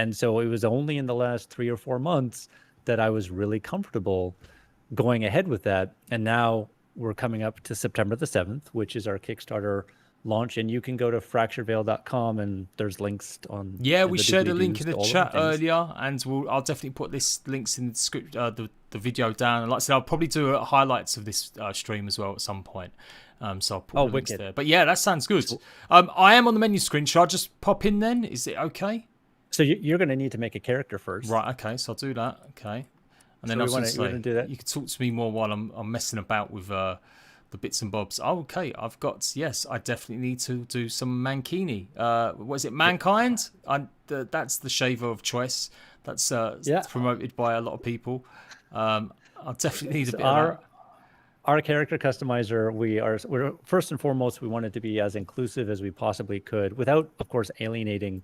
And so it was only in the last 3 or 4 months that I was really comfortable going ahead with that. And now we're coming up to September the 7th, which is our Kickstarter launch. And you can go to fracturedveil.com and there's links on. Yeah, we shared a link doobly-doos in the to all of chat things. earlier, and I'll definitely put this links in the script, the video down. And like I said, I'll probably do highlights of this stream as well at some point. So I'll put the links Wicked. there. But yeah, that sounds good. So, I am on the menu screen. Should I just pop in then? Is it okay? so you're going to need to make a character first. Right. Okay. So I'll do that. Okay. And then So I we was going to want to say, do that. you can talk to me more while I'm messing about with the bits and bobs. Oh, okay. I've got, yes, I definitely need to do some Mankini. Was it Mankind? That's the shaver of choice. That's promoted by a lot of people. I definitely need a bit of that. Our character customizer, we're first and foremost, we wanted to be as inclusive as we possibly could without, of course, alienating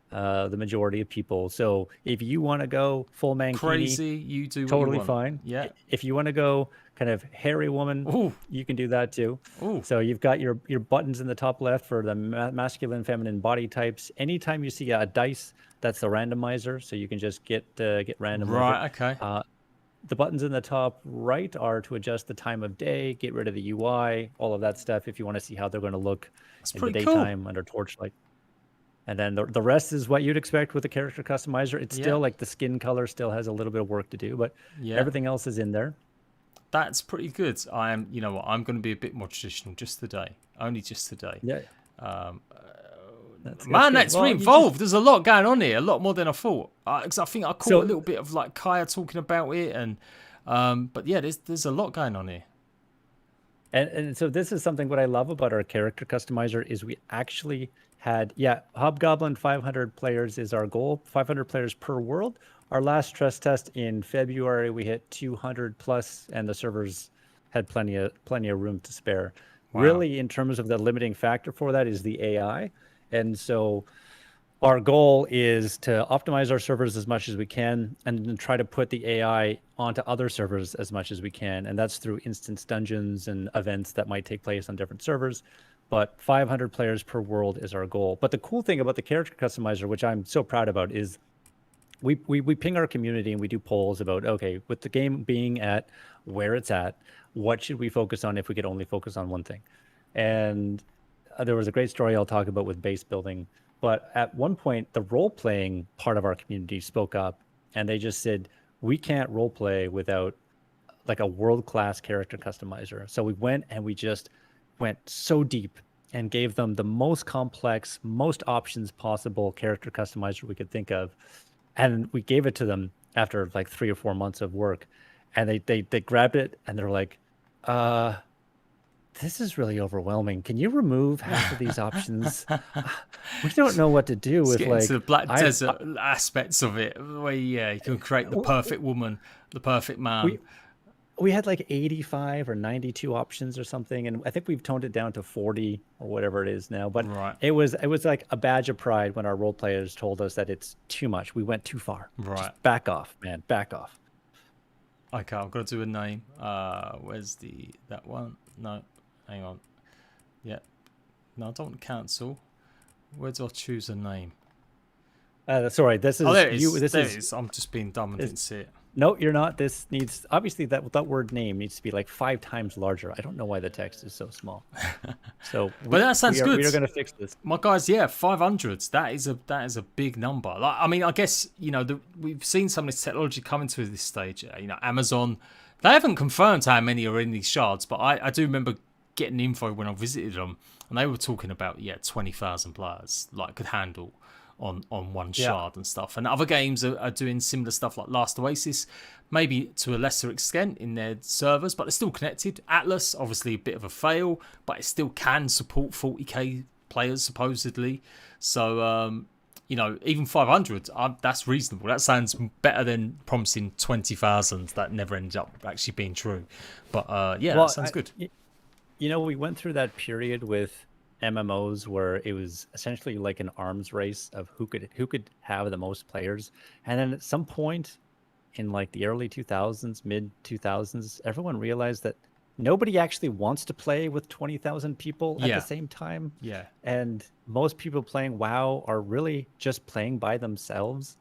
the majority of people. So if you want to go full Mankini, crazy, you do totally what you want. fine. Yeah. If you want to go kind of hairy woman, you can do that too. So you've got your buttons in the top left for the masculine, feminine body types. Anytime you see a dice, that's the randomizer, so you can just get random. Right. Okay. The buttons in the top right are to adjust the time of day, get rid of the UI, all of that stuff. If you want to see how they're going to look in the daytime under torchlight. And then the rest is what you'd expect with a character customizer. It's still like the skin color still has a little bit of work to do, but everything else is in there. That's pretty good. You know what? I'm going to be a bit more traditional just today. Only just today. Yeah. That's really involved. There's a lot going on here, a lot more than I thought. Because I think I caught a little bit of like Kaya talking about it, and but yeah, there's a lot going on here. And so this is something what I love about our character customizer is we actually had Hobgoblin 500 players is our goal, 500 players per world. Our last stress test in February we hit 200 plus, and the servers had plenty of room to spare. Wow. Really, in terms of the limiting factor for that is the AI. And so our goal is to optimize our servers as much as we can and then try to put the AI onto other servers as much as we can. And that's through instance dungeons and events that might take place on different servers. But 500 players per world is our goal. But the cool thing about the character customizer, which I'm so proud about, is we ping our community and we do polls about, okay, with the game being at where it's at, what should we focus on if we could only focus on one thing? And there was a great story I'll talk about with base building. But at one point, the role-playing part of our community spoke up, and they just said, we can't role-play without like a world-class character customizer. So we went and we just went so deep and gave them the most complex, most options possible character customizer we could think of. And we gave it to them after like 3 or 4 months of work. And they grabbed it and they're like, this is really overwhelming. Can you remove half of these options? We don't know what to do with like the Black Desert aspects of it, where you can create the perfect woman, the perfect man. We had like 85 or 92 options or something, and I think we've toned it down to 40 or whatever it is now. But it was like a badge of pride when our role players told us that it's too much. We went too far. Right. Just back off, man. Back off. Okay, I've got to do a name. Where's that one? No. Hang on. Yeah. No, I don't want to cancel. Where do I choose a name? Sorry, this is there it is. There it is. I'm just being dumb and didn't see it. No, you're not. This needs, obviously that word name needs to be like 5 times larger. I don't know why the text is so small. So but that sounds good. We are going to fix this. My guys, 500s. That is a big number. Like, I mean, I guess, we've seen some of this technology coming to this stage. Amazon, they haven't confirmed how many are in these shards, but I do remember getting info when I visited them, and they were talking about 20,000 players like could handle on one shard and stuff. And other games are doing similar stuff, like Last Oasis, maybe to a lesser extent in their servers, but they're still connected. Atlas, obviously a bit of a fail, but it still can support 40k players supposedly. So even 500, that's reasonable. That sounds better than promising 20,000 that never ended up actually being true. But that sounds good. We went through that period with MMOs where it was essentially like an arms race of who could have the most players. And then at some point in like the early 2000s, mid 2000s, everyone realized that nobody actually wants to play with 20,000 people at the same time. Yeah. And most people playing WoW are really just playing by themselves.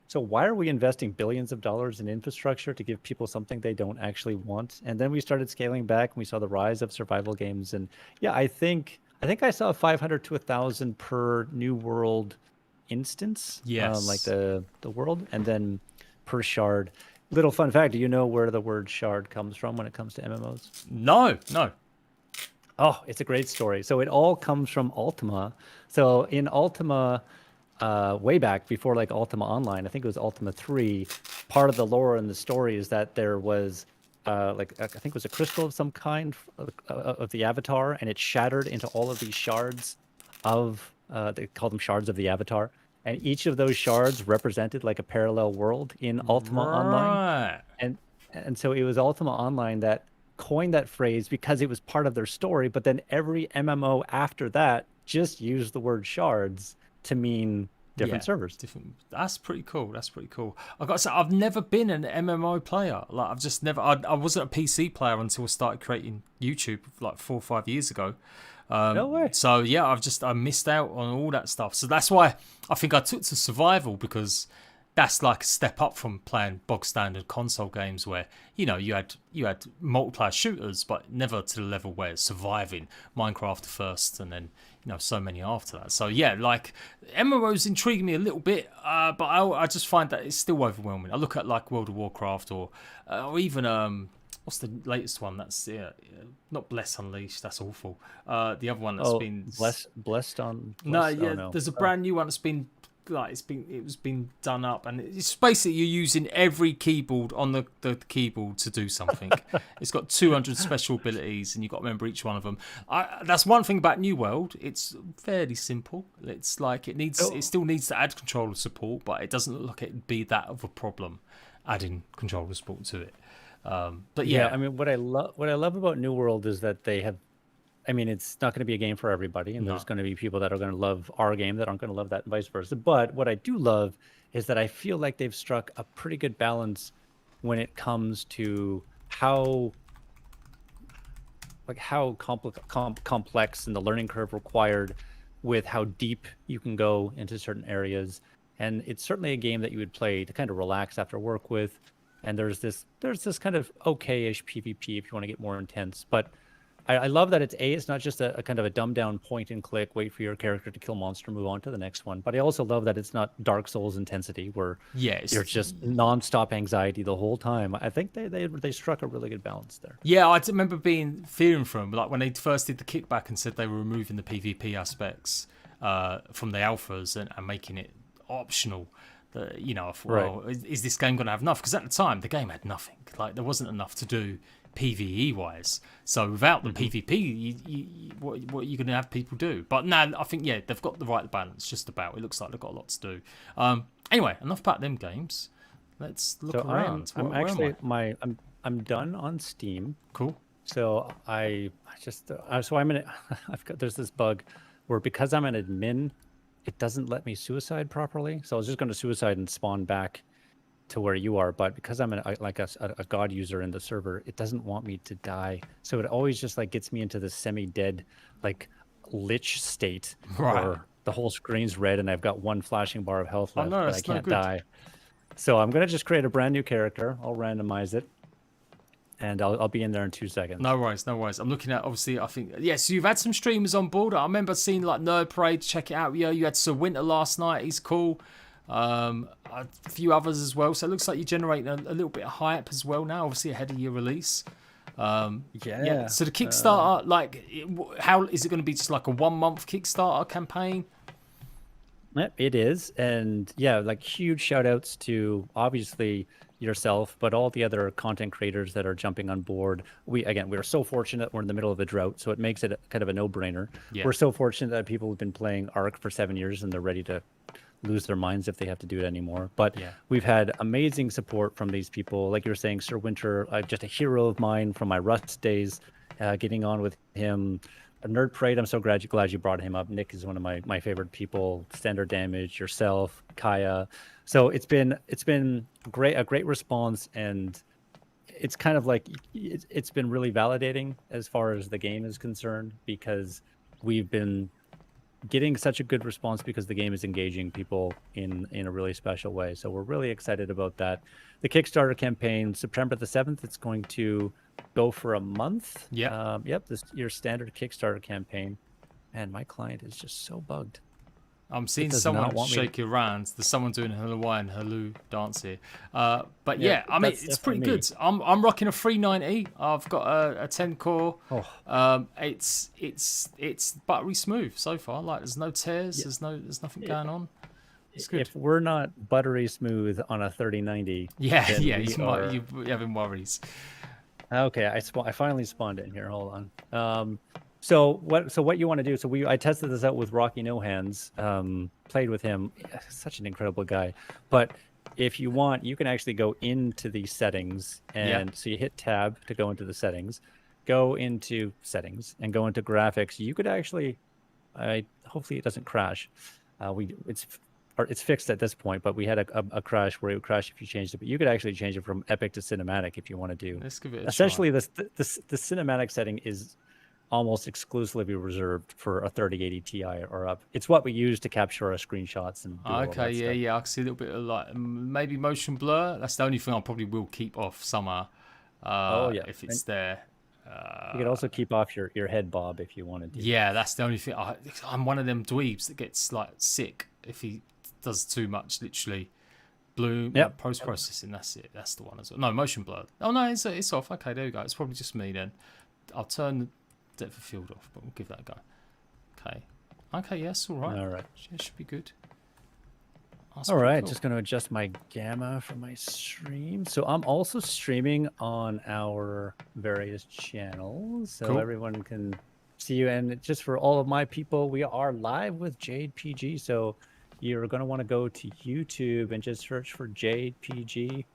so why are we investing billions of dollars in infrastructure to give people something they don't actually want? And then we started scaling back and we saw the rise of survival games. And yeah, I think I saw 500 to 1,000 per new world instance, like Yes. the world, and then per shard. Little fun fact, do you know where the word shard comes from when it comes to MMOs? No, no. Oh, it's a great story. So it all comes from Ultima. So in Ultima, way back before like Ultima Online, I think it was Ultima 3, part of the lore and the story is that there was like I think it was a crystal of some kind of the avatar, and it shattered into all of these shards of they call them shards of the avatar, and each of those shards represented like a parallel world in Ultima Online, Right. and so it was Ultima Online that coined that phrase because it was part of their story. But then every MMO after that just used the word shards to mean different servers. Different. That's pretty cool. That's pretty cool. I got to say, I've never been an MMO player. Like, I've just never. I wasn't a PC player until I started creating YouTube like 4 or 5 years ago. No way. So yeah, I missed out on all that stuff. So that's why I think I took to survival, because that's like a step up from playing bog standard console games where you had multiplayer shooters, but never to the level where it's surviving. Minecraft first, and then so many after that. So yeah, like MMOs intrigue me a little bit, but I just find that it's still overwhelming. I look at like World of Warcraft or even what's the latest one? That's not Bless Unleashed. That's awful. The other one that's been blessed on. No, Blessed? yeah. Oh, no. There's a brand new one that's been like it was been done up, and it's basically you're using every keyboard on the keyboard to do something. It's got 200 special abilities, and you've got to remember each one of them. That's one thing about New World. It's fairly simple. It's like it still needs to add controller support, but it doesn't look like it'd be that of a problem adding controller support to it. But yeah, I mean, what I love about New World is that they have. I mean, it's not going to be a game for everybody, and there's going to be people that are going to love our game that aren't going to love that, and vice versa. But what I do love is that I feel like they've struck a pretty good balance when it comes to how complex and the learning curve required with how deep you can go into certain areas. And it's certainly a game that you would play to kind of relax after work with. And there's this kind of okay-ish PvP if you want to get more intense, but I love that it's not just a kind of a dumbed down point and click, wait for your character to kill monster, move on to the next one. But I also love that it's not Dark Souls intensity where you're just nonstop anxiety the whole time. I think they struck a really good balance there. Yeah, I remember fearing for them, like when they first did the kickback and said they were removing the PvP aspects from the alphas and making it optional. I thought, well, is this game going to have enough? Because at the time, the game had nothing. Like, there wasn't enough to do PvE wise. So without the PvP, what are you going to have people do? But now I think they've got the right balance. Just about. It looks like they've got a lot to do. Anyway, enough about them games. Let's look around. I'm done on Steam. Cool. So there's this bug where because I'm an admin, it doesn't let me suicide properly. So I was just going to suicide and spawn back to where you are, but because I'm a god user in the server, it doesn't want me to die. So it always just like gets me into this semi-dead, like lich state where the whole screen's red and I've got one flashing bar of health left, but I can't die. So I'm gonna just create a brand new character. I'll randomize it, and I'll be in there in 2 seconds. No worries. I'm looking at, obviously, I think, yes, you've had some streamers on board. I remember seeing like Nerd Parade, check it out. Yeah, you had Sir Winter last night. He's cool. A few others as well. So it looks like you're generating a little bit of hype as well now, obviously ahead of your release. So the Kickstarter, how is it going to be? Just like a 1 month Kickstarter campaign? It is, and like huge shout outs to obviously yourself, but all the other content creators that are jumping on board. We're so fortunate we're in the middle of a drought, so it makes it kind of a no-brainer. We're so fortunate that people have been playing Ark for 7 years and they're ready to lose their minds if they have to do it anymore. But we've had amazing support from these people. Like you were saying, Sir Winter, just a hero of mine from my Rust days, getting on with him. Nerd Parade, I'm so glad you brought him up. Nick is one of my favorite people. Standard Damage, yourself, Kaya. So it's been a great response, and it's kind of like it's been really validating as far as the game is concerned, because we've been getting such a good response because the game is engaging people in a really special way. So we're really excited about that. The Kickstarter campaign, September the 7th, it's going to go for a month. Yeah. Yep, this your standard Kickstarter campaign. And my client is just so bugged. I'm seeing does someone not want me shake your hands. There's someone doing a Hawaiian hula dance here. But yeah, I mean, that's it's pretty definitely good. I'm rocking a 390. I've got a 10 core. Oh. It's buttery smooth so far. Like there's no tears. There's nothing going on. It's good. If we're not buttery smooth on a 3090, Yeah, then yeah. we You're having worries. Okay, I finally spawned in here. Hold on. So what you want to do? So I tested this out with Rocky No Hands. Played with him. Such an incredible guy. But if you want, you can actually go into the settings, and so you hit Tab to go into the settings. Go into settings and go into graphics. You could actually, hopefully it doesn't crash. It's fixed at this point, but we had a crash where it would crash if you changed it. But you could actually change it from epic to cinematic if you want to do. Let's give it a Essentially, try. the cinematic setting is almost exclusively reserved for a 3080 Ti or up. It's what we use to capture our screenshots and do all Okay, that yeah, stuff. yeah. I can see a little bit of like maybe motion blur. That's the only thing I probably will keep off somehow. Oh yeah, If it's there. you could also keep off your head bob if you wanted to. Yeah, that's the only thing. I'm one of them dweebs that gets like sick if he does too much. Literally, blue post processing. That's it. That's the one as well. No motion blur. Oh no, it's off. Okay, there we go. It's probably just me then. I'll turn the depth of field off, but we'll give that a go. Okay, yes, all right. All right. It should be good. All right, cool. Just going to adjust my gamma for my stream. So I'm also streaming on our various channels, so cool. Everyone can see you. And just for all of my people, we are live with Jade PG. So you're going to want to go to YouTube and just search for Jade PG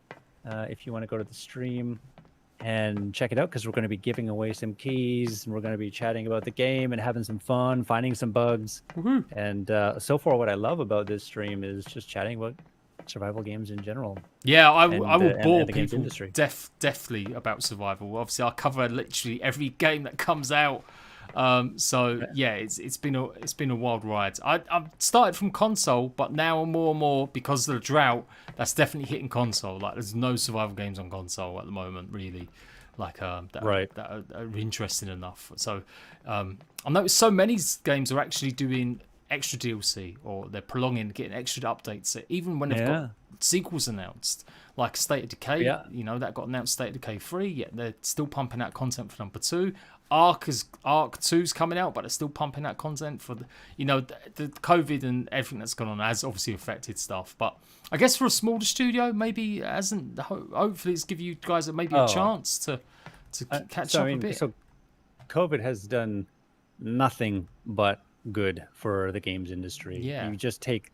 if you want to go to the stream and check it out, because we're going to be giving away some keys, and we're going to be chatting about the game and having some fun, finding some bugs. Woohoo. And so far, what I love about this stream is just chatting about survival games in general. Yeah, I will bore the games people industry. deftly about survival. Obviously, I cover literally every game that comes out. So yeah, it's been a wild ride. I've started from console, but now more and more because of the drought, that's definitely hitting console. Like there's no survival games on console at the moment, really. Like that are interesting enough. So I noticed so many games are actually doing extra DLC, or they're getting extra updates. So even when they've got sequels announced, like State of Decay, that got announced, State of Decay 3, yet they're still pumping out content for number 2. Ark 2's coming out, but they're still pumping out content for the COVID and everything that's gone on has obviously affected stuff. But I guess for a smaller studio, maybe it hasn't. Hopefully, it's give you guys a chance to catch up a bit. So COVID has done nothing but good for the games industry. Yeah. You just take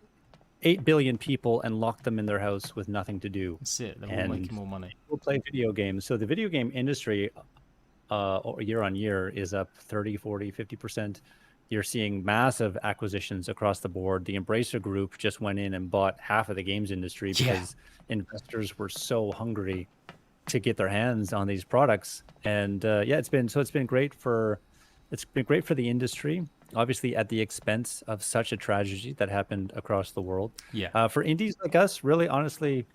8 billion people and lock them in their house with nothing to do. That's it. They're all making more money. People play video games. So the video game industry year on year is up 30, 40, 50%. You're seeing massive acquisitions across the board. The Embracer Group just went in and bought half of the games industry because investors were so hungry to get their hands on these products. And it's been great for the industry, obviously at the expense of such a tragedy that happened across the world. For indies like us, really honestly,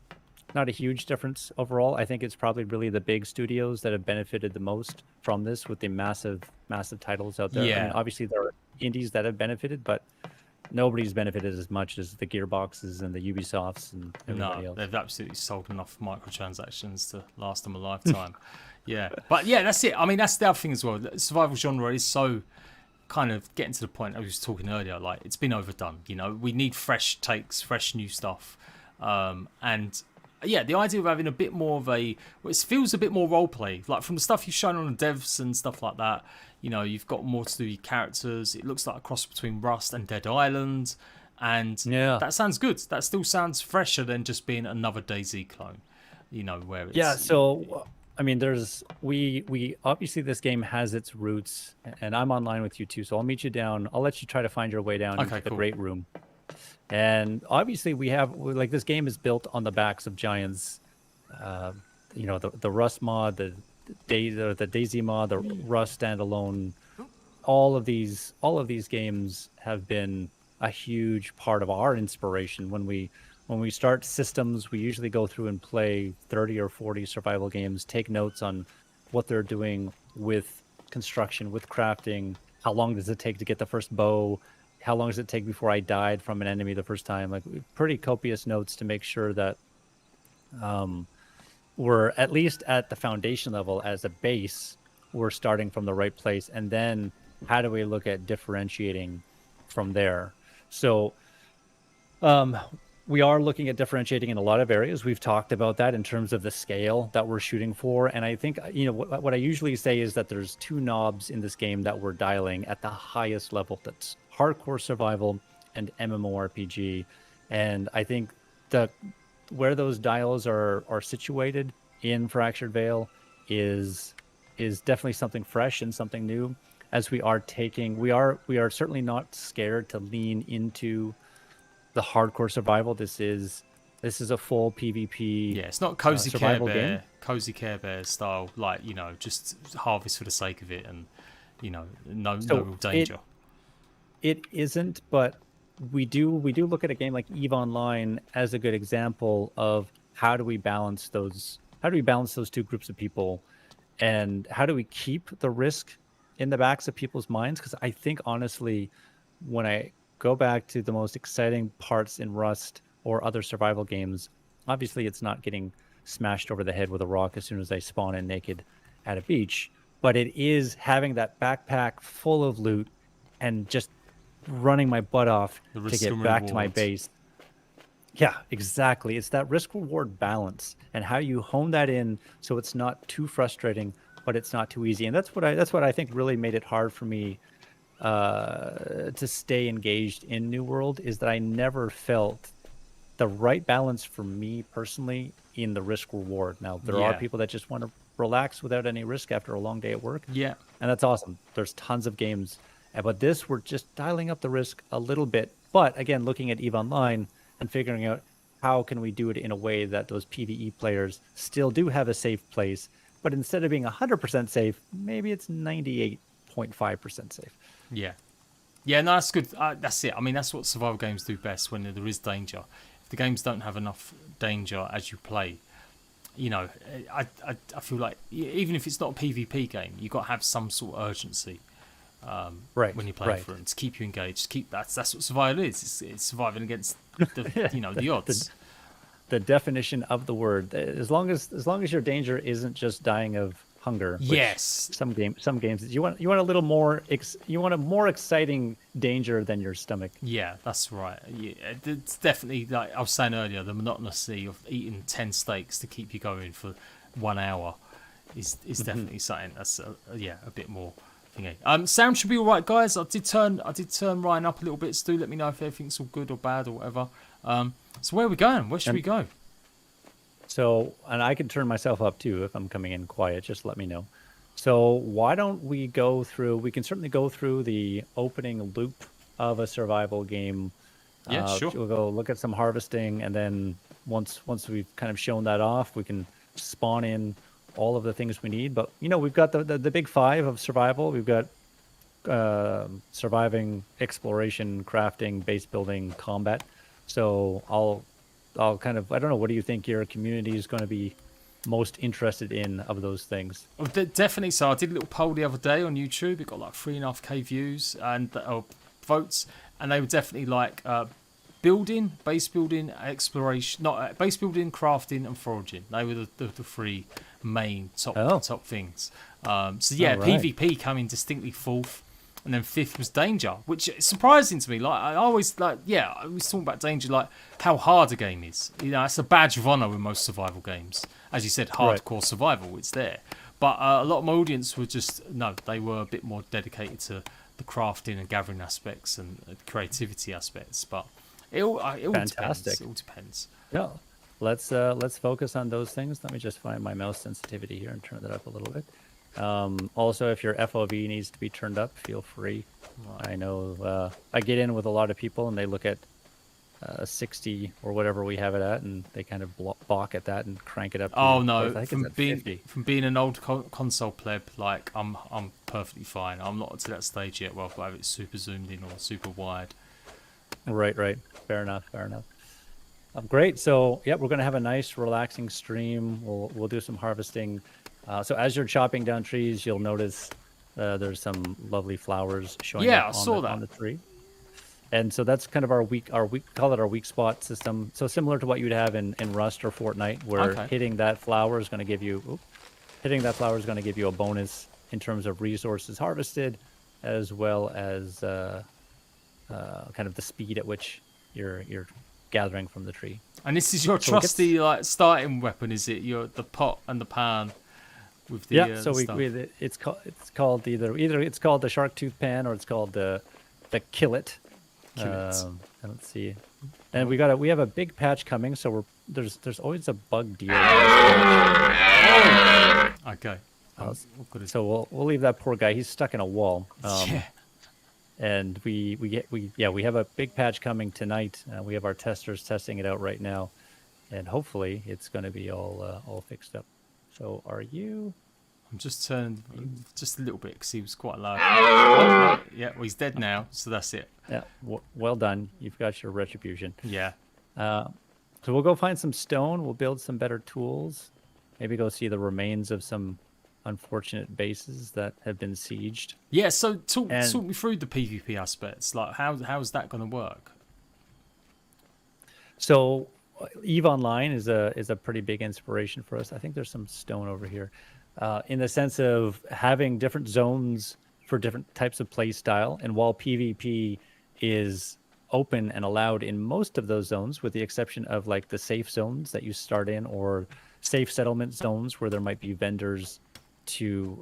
not a huge difference overall. I think it's probably really the big studios that have benefited the most from this, with the massive titles out there. I mean, obviously there are indies that have benefited, but nobody's benefited as much as the Gearboxes and the Ubisofts and everybody else. They've absolutely sold enough microtransactions to last them a lifetime. But that's it. I mean, that's the other thing as well. The survival genre is so kind of getting to the point I was talking earlier. Like it's been overdone. We need fresh takes, fresh new stuff, and the idea of having a bit more of it feels a bit more role play. Like from the stuff you've shown on the devs and stuff like that, you've got more to do with your characters. It looks like a cross between Rust and Dead Island, and that sounds good. That still sounds fresher than just being another DayZ clone. Where it's So I mean, we obviously this game has its roots, and I'm online with you too. So I'll meet you down. I'll let you try to find your way down into the Great Room. And obviously we have, like, this game is built on the backs of giants. The Rust mod, the DayZ mod, the Rust standalone all of these games have been a huge part of our inspiration. When we start systems, we usually go through and play 30 or 40 survival games, take notes on what they're doing with construction, with crafting. How long does it take to get the first bow? How long does it take before I died from an enemy the first time? Like, pretty copious notes to make sure that we're at least at the foundation level as a base. We're starting from the right place, and then how do we look at differentiating from there? So we are looking at differentiating in a lot of areas. We've talked about that in terms of the scale that we're shooting for. And I think, what I usually say is that there's two knobs in this game that we're dialing at the highest level. That's hardcore survival and MMORPG. And I think where those dials are situated in Fractured Veil is definitely something fresh and something new. As we are certainly not scared to lean into the hardcore survival. This is a full PvP. Yeah, it's not cozy survival game. Cozy Care Bear style, like, just harvest for the sake of it, and no real danger. It isn't, but we do look at a game like EVE Online as a good example of how do we balance those two groups of people, and how do we keep the risk in the backs of people's minds? Because I think, honestly, when I go back to the most exciting parts in Rust or other survival games, obviously it's not getting smashed over the head with a rock as soon as I spawn in naked at a beach, but it is having that backpack full of loot and just running my butt off to get back to my base. Yeah, exactly. It's that risk reward balance and how you hone that in so it's not too frustrating, but it's not too easy. And that's what I think really made it hard for me to stay engaged in New World, is that I never felt the right balance for me personally in the risk reward. Now, there are people that just want to relax without any risk after a long day at work. Yeah. And that's awesome. There's tons of games. But this, we're just dialing up the risk a little bit. But again, looking at EVE Online and figuring out how can we do it in a way that those PvE players still do have a safe place, but instead of being 100% safe, maybe it's 98.5% safe. Yeah. Yeah, no, that's good. That's it. I mean, that's what survival games do best, when there is danger. If the games don't have enough danger as you play, I feel like even if it's not a PvP game, you've got to have some sort of urgency when you're playing for it, to keep you engaged. That's what survival is. It's surviving against the odds. The definition of the word. As long as your danger isn't just dying of hunger. Yes. Some games you want a little more. You want a more exciting danger than your stomach. Yeah, that's right. Yeah, it's definitely, like I was saying earlier, the monotonousy of eating 10 steaks to keep you going for 1 hour is definitely something that's a bit more thingy. Sound should be all right, guys. I did turn Ryan up a little bit. So do let me know if everything's all good or bad or whatever. So where are we going? Where should we go? So, and I can turn myself up too if I'm coming in quiet. Just let me know. So why don't we go through? We can certainly go through the opening loop of a survival game. Yeah, sure. We'll go look at some harvesting, and then once we've kind of shown that off, we can spawn in all of the things we need. But we've got the big five of survival. We've got surviving, exploration, crafting, base building, combat. So I'll kind of, I don't know, what do you think your community is going to be most interested in of those things? Well, definitely. So I did a little poll the other day on YouTube. It got like 3.5k views and votes, and they were definitely like building, base building, exploration, not base building, crafting, and foraging. They were the three main top things. So yeah, right. PvP coming distinctly fourth. And then fifth was danger, which is surprising to me. Like, I always I was talking about danger, like how hard a game is. It's a badge of honor in most survival games. As you said, hardcore survival, it's there. But a lot of my audience were they were a bit more dedicated to the crafting and gathering aspects and creativity aspects. But it all depends. It all depends. Yeah, let's focus on those things. Let me just find my mouse sensitivity here and turn that up a little bit. Also, if your FOV needs to be turned up, feel free. I know I get in with a lot of people and they look at 60 or whatever we have it at, and they kind of balk at that and crank it up. Oh no! I think it's at 50. From being an old console pleb, like I'm perfectly fine. I'm not to that stage yet where I've got to have it super zoomed in or super wide. Right. Fair enough. Great. So yeah, we're gonna have a nice, relaxing stream. We'll do some harvesting. So as you're chopping down trees, you'll notice there's some lovely flowers showing up on the tree. And so that's kind of our weak call it our weak spot system. So similar to what you'd have in Rust or Fortnite, where hitting that flower is going to give you a bonus in terms of resources harvested, as well as kind of the speed at which you're gathering from the tree. And this is your trusty like starting weapon, is it? The pot and the pan with the so it's called either it's called the shark tooth pan or it's called the killet. Let's see, and we have a big patch coming, so there's always a bug deal. Okay. So we'll leave that poor guy. He's stuck in a wall. Yeah. And we have a big patch coming tonight. We have our testers testing it out right now, and hopefully it's going to be all fixed up. So are you? I'm just turned just a little bit because he was quite loud. Oh, no. Yeah, well, he's dead now, so that's it. Yeah, well done. You've got your retribution. Yeah. So we'll go find some stone. We'll build some better tools. Maybe go see the remains of some unfortunate bases that have been sieged. Yeah, so talk me through the PvP aspects. Like, how's that going to work? So EVE Online is a pretty big inspiration for us. I think there's some stone over here. In the sense of having different zones for different types of play style. And while PvP is open and allowed in most of those zones, with the exception of like the safe zones that you start in, or safe settlement zones where there might be vendors to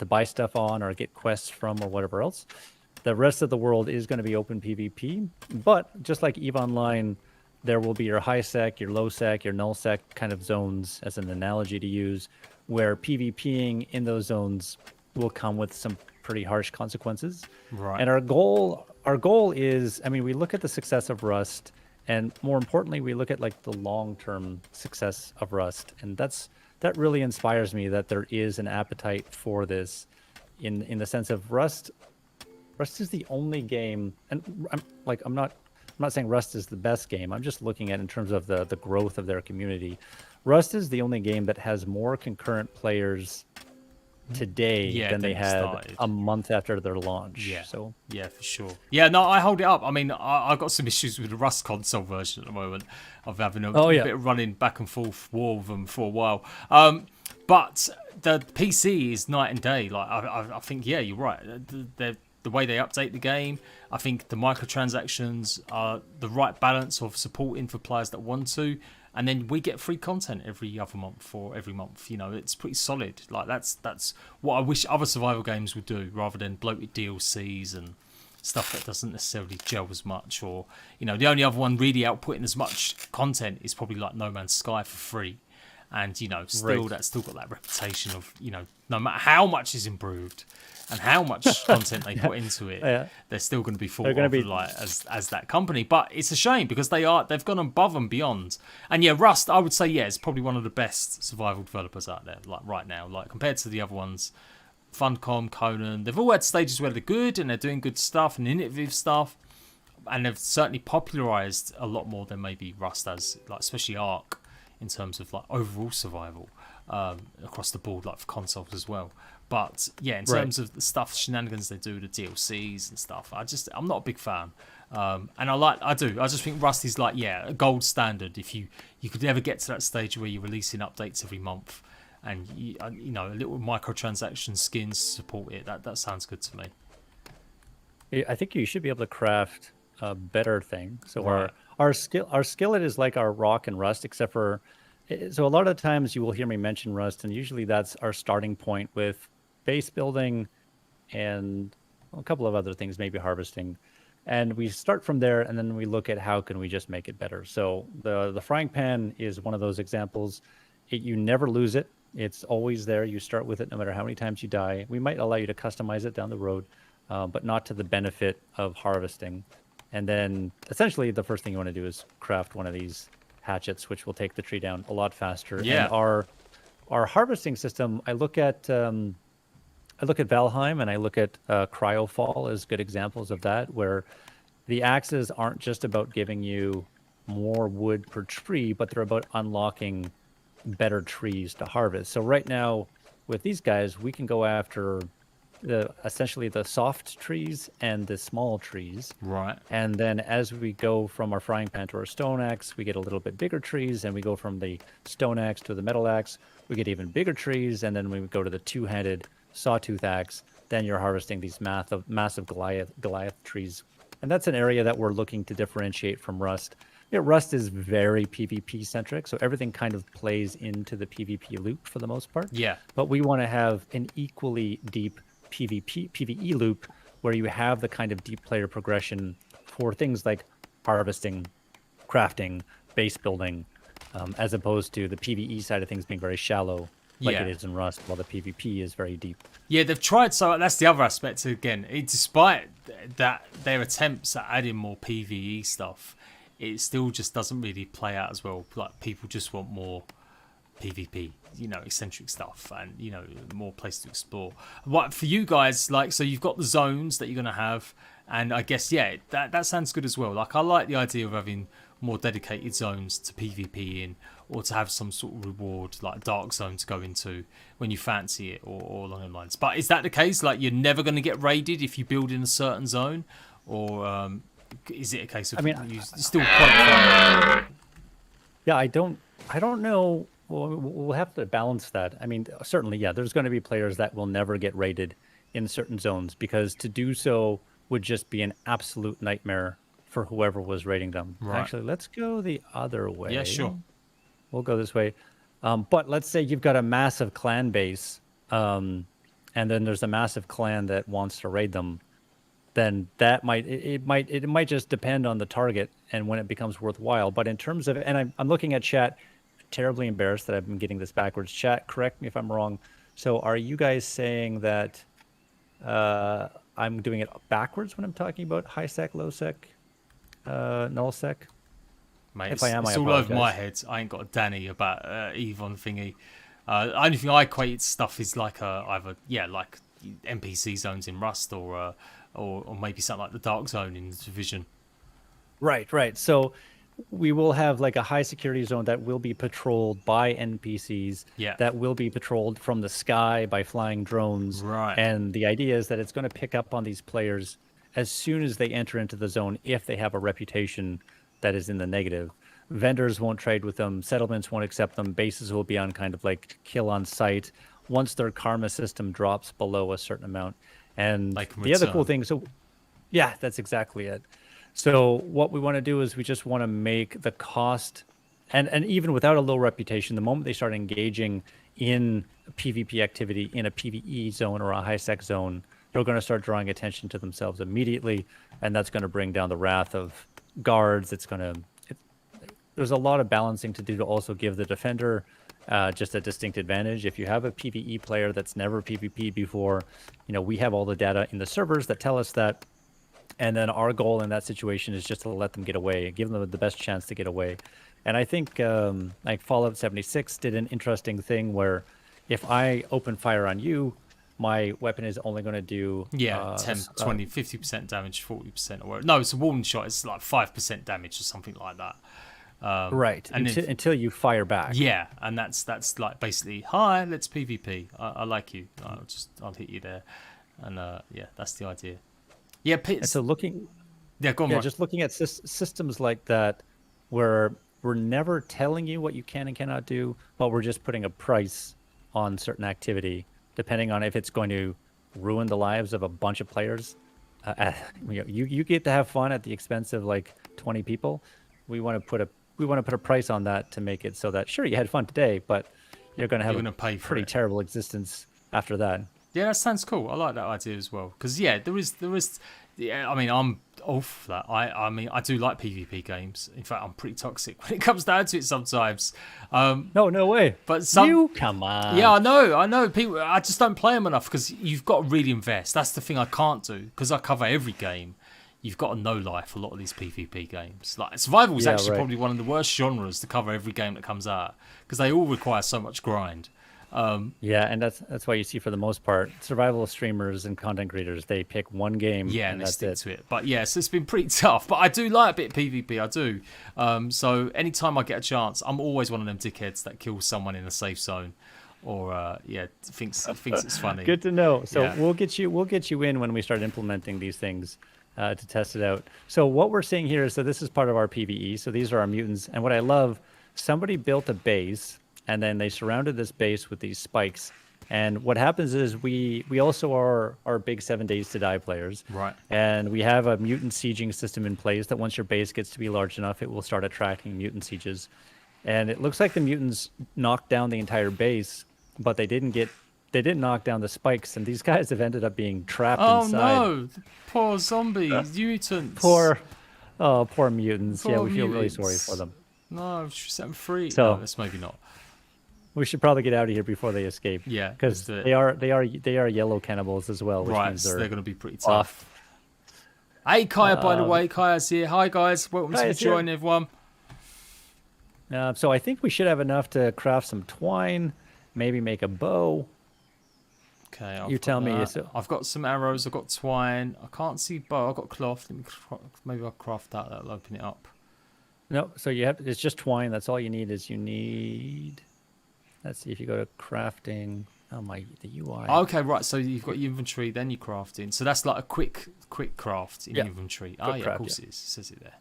buy stuff on or get quests from or whatever else, the rest of the world is going to be open PvP. But just like EVE Online, there will be your high sec, your low sec, your null sec kind of zones as an analogy to use, where PvPing in those zones will come with some pretty harsh consequences. Right. And our goal is, I mean, we look at the success of Rust, and more importantly, we look at like the long-term success of Rust, and that really inspires me that there is an appetite for this, in the sense of Rust is the only game, and I'm not saying Rust is the best game. I'm just looking at in terms of the growth of their community. Rust is the only game that has more concurrent players today than they had a month after their launch. Yeah. So yeah, for sure. Yeah, no, I hold it up. I mean, I got some issues with the Rust console version at the moment of having a bit of running back and forth war with them for a while. But the PC is night and day. Like I think, yeah, you're right. The way they update the game, I think the microtransactions are the right balance of supporting for players that want to. And then we get free content every other month or every month. You know, it's pretty solid. Like that's what I wish other survival games would do, rather than bloated DLCs and stuff that doesn't necessarily gel as much. Or, you know, the only other one really outputting as much content is probably like No Man's Sky for free. And, you know, that's still got that reputation of, you know, no matter how much is improved and how much content they put into it, they're still going to be thought of like as that company. But it's a shame because they've gone above and beyond. And yeah, Rust, I would say, it's probably one of the best survival developers out there, like right now, like compared to the other ones. Funcom, Conan, they've all had stages where they're good and they're doing good stuff and innovative stuff, and they've certainly popularized a lot more than maybe Rust has, like especially Ark, in terms of like overall survival across the board, like for consoles as well. But yeah, in terms of the stuff, shenanigans they do, the DLCs and stuff, I'm not a big fan. And I just think Rust is like, a gold standard. If you could ever get to that stage where you're releasing updates every month, and you know, a little microtransaction skins support it, that sounds good to me. I think you should be able to craft a better thing. So our skillet is like our rock and Rust, except for, so a lot of times you will hear me mention Rust, and usually that's our starting point with base building and a couple of other things, maybe harvesting. And we start from there, and then we look at how can we just make it better. So the frying pan is one of those examples. You never lose it. It's always there. You start with it no matter how many times you die. We might allow you to customize it down the road, but not to the benefit of harvesting. And then essentially the first thing you want to do is craft one of these hatchets, which will take the tree down a lot faster. Yeah. And our harvesting system, I look at Valheim and I look at Cryofall as good examples of that, where the axes aren't just about giving you more wood per tree, but they're about unlocking better trees to harvest. So right now with these guys, we can go after essentially the soft trees and the small trees. Right. And then as we go from our frying pan to our stone axe, we get a little bit bigger trees, and we go from the stone axe to the metal axe, we get even bigger trees, and then we go to the two-handed sawtooth axe. Then you're harvesting these massive Goliath trees. And that's an area that we're looking to differentiate from Rust. Rust is very PvP centric, so everything kind of plays into the PvP loop for the most part. Yeah. But we want to have an equally deep PvE loop where you have the kind of deep player progression for things like harvesting, crafting, base building, as opposed to the PvE side of things being very shallow, like it is in Rust, while the PvP is very deep. Yeah, they've tried, so that's the other aspect again. Despite that, their attempts at adding more PvE stuff, it still just doesn't really play out as well. Like, people just want more PvP, eccentric stuff, and more place to explore. What for you guys, like, so you've got the zones that you're gonna have, and I guess that sounds good as well. Like, I like the idea of having more dedicated zones to PvP in, or to have some sort of reward, like a dark zone to go into when you fancy it, or along those lines. But is that the case? Like, you're never going to get raided if you build in a certain zone, or is it a case of you still quite? Yeah, I don't know. We'll have to balance that. I mean, certainly, there's going to be players that will never get raided in certain zones, because to do so would just be an absolute nightmare for whoever was raiding them. Right. Actually, let's go the other way. Yeah, sure. We'll go this way. But let's say you've got a massive clan base, and then there's a massive clan that wants to raid them. Then that might just depend on the target and when it becomes worthwhile. But in terms of, and I'm looking at chat, terribly embarrassed that I've been getting this backwards. Chat, correct me if I'm wrong. So are you guys saying that I'm doing it backwards when I'm talking about high sec, low sec, null sec? Mate, if I am, it's I all over apologize. my head. I ain't got a Danny about Evon thingy. Only thing I equate stuff is like either like NPC zones in Rust, or maybe something like the Dark Zone in the Division. Right. So we will have like a high security zone that will be patrolled by NPCs. Yeah. That will be patrolled from the sky by flying drones. Right. And the idea is that it's going to pick up on these players as soon as they enter into the zone, if they have a reputation that is in the negative. Vendors won't trade with them. Settlements won't accept them. Bases will be on kind of like kill on sight once their karma system drops below a certain amount. And the other cool thing, so yeah, that's exactly it. So what we want to do is we just want to make the cost, and even without a low reputation, the moment they start engaging in PvP activity in a PvE zone or a high sec zone, they're going to start drawing attention to themselves immediately, and that's going to bring down the wrath of guards. There's a lot of balancing to do to also give the defender just a distinct advantage. If you have a PvE player that's never PvP before, we have all the data in the servers that tell us that. And then our goal in that situation is just to let them get away, give them the best chance to get away. And I think like Fallout 76 did an interesting thing where if I open fire on you, my weapon is only going to do 10, 20, 50% damage, 40%, or no, it's a warning shot. It's like 5% damage or something like that. Right, and until you fire back. Yeah, and that's like basically, hi, let's PvP. I like you. I'll hit you there, and that's the idea. Yeah, and so go on. Mark. Just looking at systems like that, where we're never telling you what you can and cannot do, but we're just putting a price on certain activity, depending on if it's going to ruin the lives of a bunch of players. You get to have fun at the expense of like 20 people. We want to put a price on that to make it so that sure, you had fun today, but you're going to have a pretty terrible existence after that. Yeah, that sounds cool. I like that idea as well. Because there is. Yeah, I mean, I'm off that. I mean, I do like PvP games. In fact, I'm pretty toxic when it comes down to it sometimes. No way. But come on. Yeah, I know. People, I just don't play them enough because you've got to really invest. That's the thing I can't do because I cover every game. you've got a no life a lot of these PvP games. Like survival is actually probably one of the worst genres to cover every game that comes out because they all require so much grind. Yeah, and that's why you see for the most part survival streamers and content creators, they pick one game and they that's stick it. to it. But yeah, so it's been pretty tough. But I do like a bit of PvP, I do. So anytime I get a chance, I'm always one of them dickheads that kills someone in a safe zone, or thinks it's funny. Good to know. So Yeah. we'll get you in when we start implementing these things to test it out. So what we're seeing here is, so this is part of our PvE. So these are our mutants, and what I love, somebody built a base. And then they surrounded this base with these spikes. And what happens is we also are big 7 Days to Die players. Right. And we have a mutant sieging system in place that once your base gets to be large enough, it will start attracting mutant sieges. And it looks like the mutants knocked down the entire base, but they didn't knock down the spikes. And these guys have ended up being trapped inside. Oh no, poor zombies, mutants. Poor mutants. Poor Yeah, we feel really mutants. sorry for them. No, set them free. So- No, that's maybe not. We should probably get out of here before they escape. Yeah, because let's do it. they are yellow cannibals as well, which Right, means so they're they're going to be pretty tough. off. Hey, Kaya, by the way, Kaya's here. Hi, guys. Welcome to Kaya's here. join, everyone. So I think we should have enough to craft some twine, maybe make a bow. Okay, I've You got tell me, that. so- I've got some arrows. I've got twine. I can't see bow. I've got cloth. Maybe I'll craft that. That'll open it up. No, so you have, it's just twine. That's all you need. Let's see if you go to crafting. Oh my, the UI. Okay, right. So you've got your inventory, then you crafting. So that's like a quick craft in Yeah, inventory. quick Yeah, craft, of course yeah. it is. It says it there.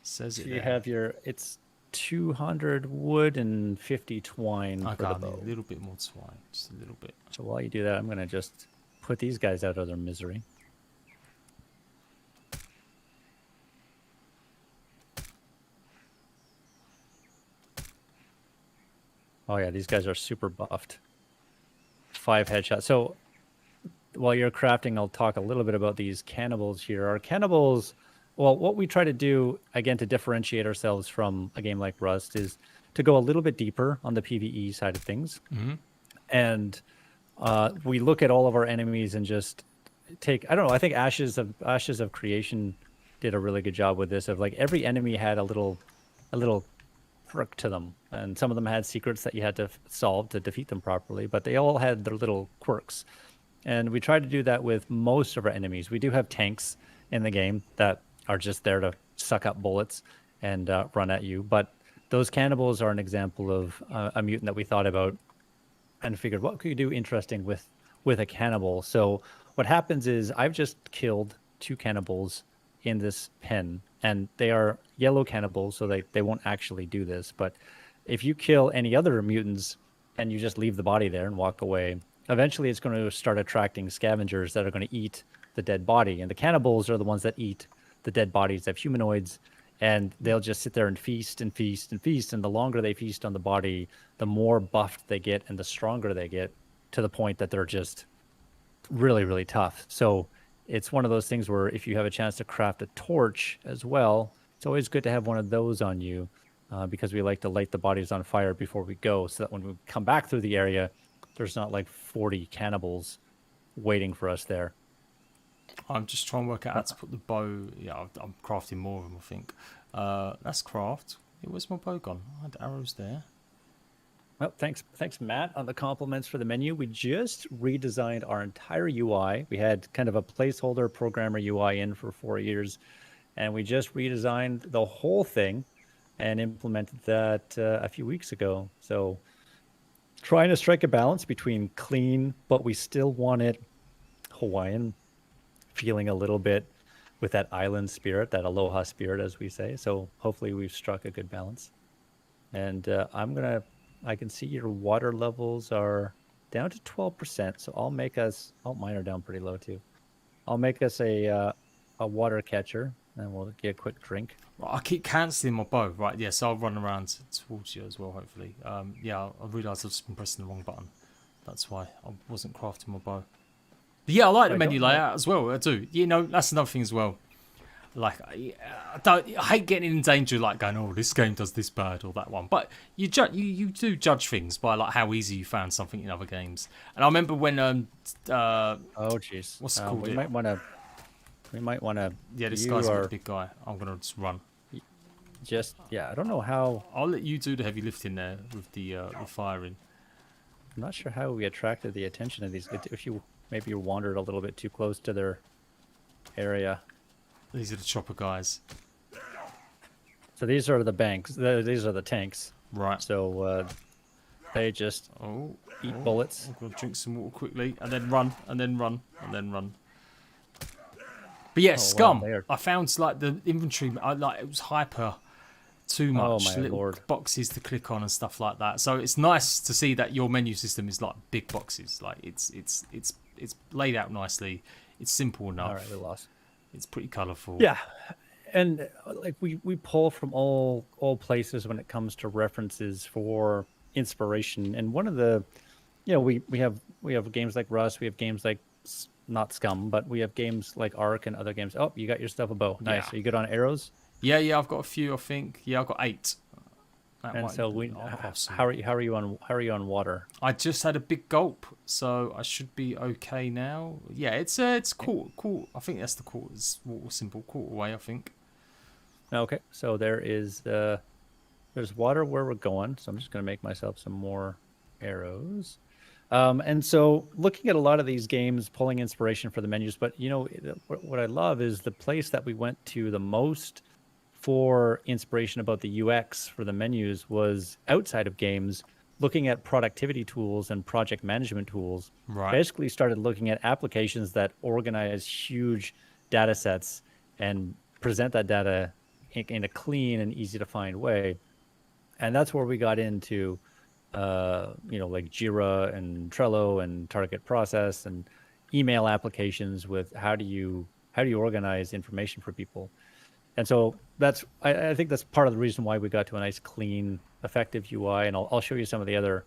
Says So it you there. have it's 200 wood and 50 twine Okay, for the I need bow. a little bit more twine. Just a little bit. So while you do that, I'm gonna just put these guys out of their misery. Oh yeah, these guys are super buffed. 5 headshots. So while you're crafting, I'll talk a little bit about these cannibals here. Our cannibals, well, what we try to do, again, to differentiate ourselves from a game like Rust is to go a little bit deeper on the PvE side of things. Mm-hmm. And we look at all of our enemies and just take, I don't know, I think Ashes of Creation did a really good job with this, of like every enemy had a little quirk to them, and some of them had secrets that you had to solve to defeat them properly, but they all had their little quirks. And we try to do that with most of our enemies. We do have tanks in the game that are just there to suck up bullets and run at you, but those cannibals are an example of a mutant that we thought about and figured what could you do interesting with a cannibal. So what happens is I've just killed 2 cannibals in this pen, and they are yellow cannibals, so they won't actually do this. But if you kill any other mutants and you just leave the body there and walk away, eventually it's going to start attracting scavengers that are going to eat the dead body. And the cannibals are the ones that eat the dead bodies of humanoids, and they'll just sit there and feast and feast and feast. And the longer they feast on the body, the more buffed they get and the stronger they get, to the point that they're just really, really tough. So it's one of those things where if you have a chance to craft a torch as well, it's always good to have one of those on you, because we like to light the bodies on fire before we go, so that when we come back through the area, there's not like 40 cannibals waiting for us there. I'm just trying to work out how to put the bow. Yeah, I'm crafting more of them, I think. That's craft. Where's my bow gone? I had arrows there. Well, thanks, Matt, on the compliments for the menu. We just redesigned our entire UI. We had kind of a placeholder programmer UI in for 4 years, and we just redesigned the whole thing and implemented that a few weeks ago. So trying to strike a balance between clean, but we still want it Hawaiian, feeling a little bit with that island spirit, that aloha spirit, as we say. So hopefully we've struck a good balance. And I can see your water levels are down to 12%. So I'll make us, oh, mine are down pretty low too. I'll make us a water catcher, and we'll get a quick drink. Right, I keep cancelling my bow. Right, yeah, so I'll run around towards you as well, hopefully. Yeah, I realised I've just been pressing the wrong button. That's why I wasn't crafting my bow. But yeah, I like the menu layout as well. I do. You know, that's another thing as well. Like, I hate getting in danger, like going, oh, this game does this bad or that one. But you do judge things by like how easy you found something in other games. And I remember when Oh jeez. what's it called? We might want to we might want to. Yeah, this guy's a big guy. I'm gonna just run. Yeah, I don't know how. I'll let you do the heavy lifting there with the firing. I'm not sure how we attracted the attention of these. If you maybe wandered a little bit too close to their area. These are the chopper guys. So these are the banks. These are the tanks. Right. So they just eat bullets. I'm gonna drink some water quickly and then run and then run and then run. But yeah, scum. Wow, I found like the inventory. It was hyper. Too much little Lord. boxes to click on and stuff like that. So it's nice to see that your menu system is like big boxes. Like it's laid out nicely. It's simple enough. All right, we lost. It's pretty colourful. Yeah, and like we pull from all places when it comes to references for inspiration. And one of the, we have games like Rust. We have games like not Scum, but we have games like Arc and other games. Oh, you got yourself a bow. Nice. Yeah. Are you good on arrows? Yeah, I've got a few, I think. Yeah, I've got 8. And so how are you on water? I just had a big gulp, so I should be okay now. Yeah, it's cool. I think that's the quarter symbol, quarter way, I think. Okay, so there's water where we're going, so I'm just gonna make myself some more arrows. And so looking at a lot of these games, pulling inspiration for the menus, but what I love is the place that we went to the most for inspiration about the UX for the menus was outside of games, looking at productivity tools and project management tools. Right. Basically started looking at applications that organize huge data sets and present that data in a clean and easy to find way. And that's where we got into like Jira and Trello and Target Process and email applications with how do you organize information for people. And so I think that's part of the reason why we got to a nice, clean, effective UI. And I'll show you some of the other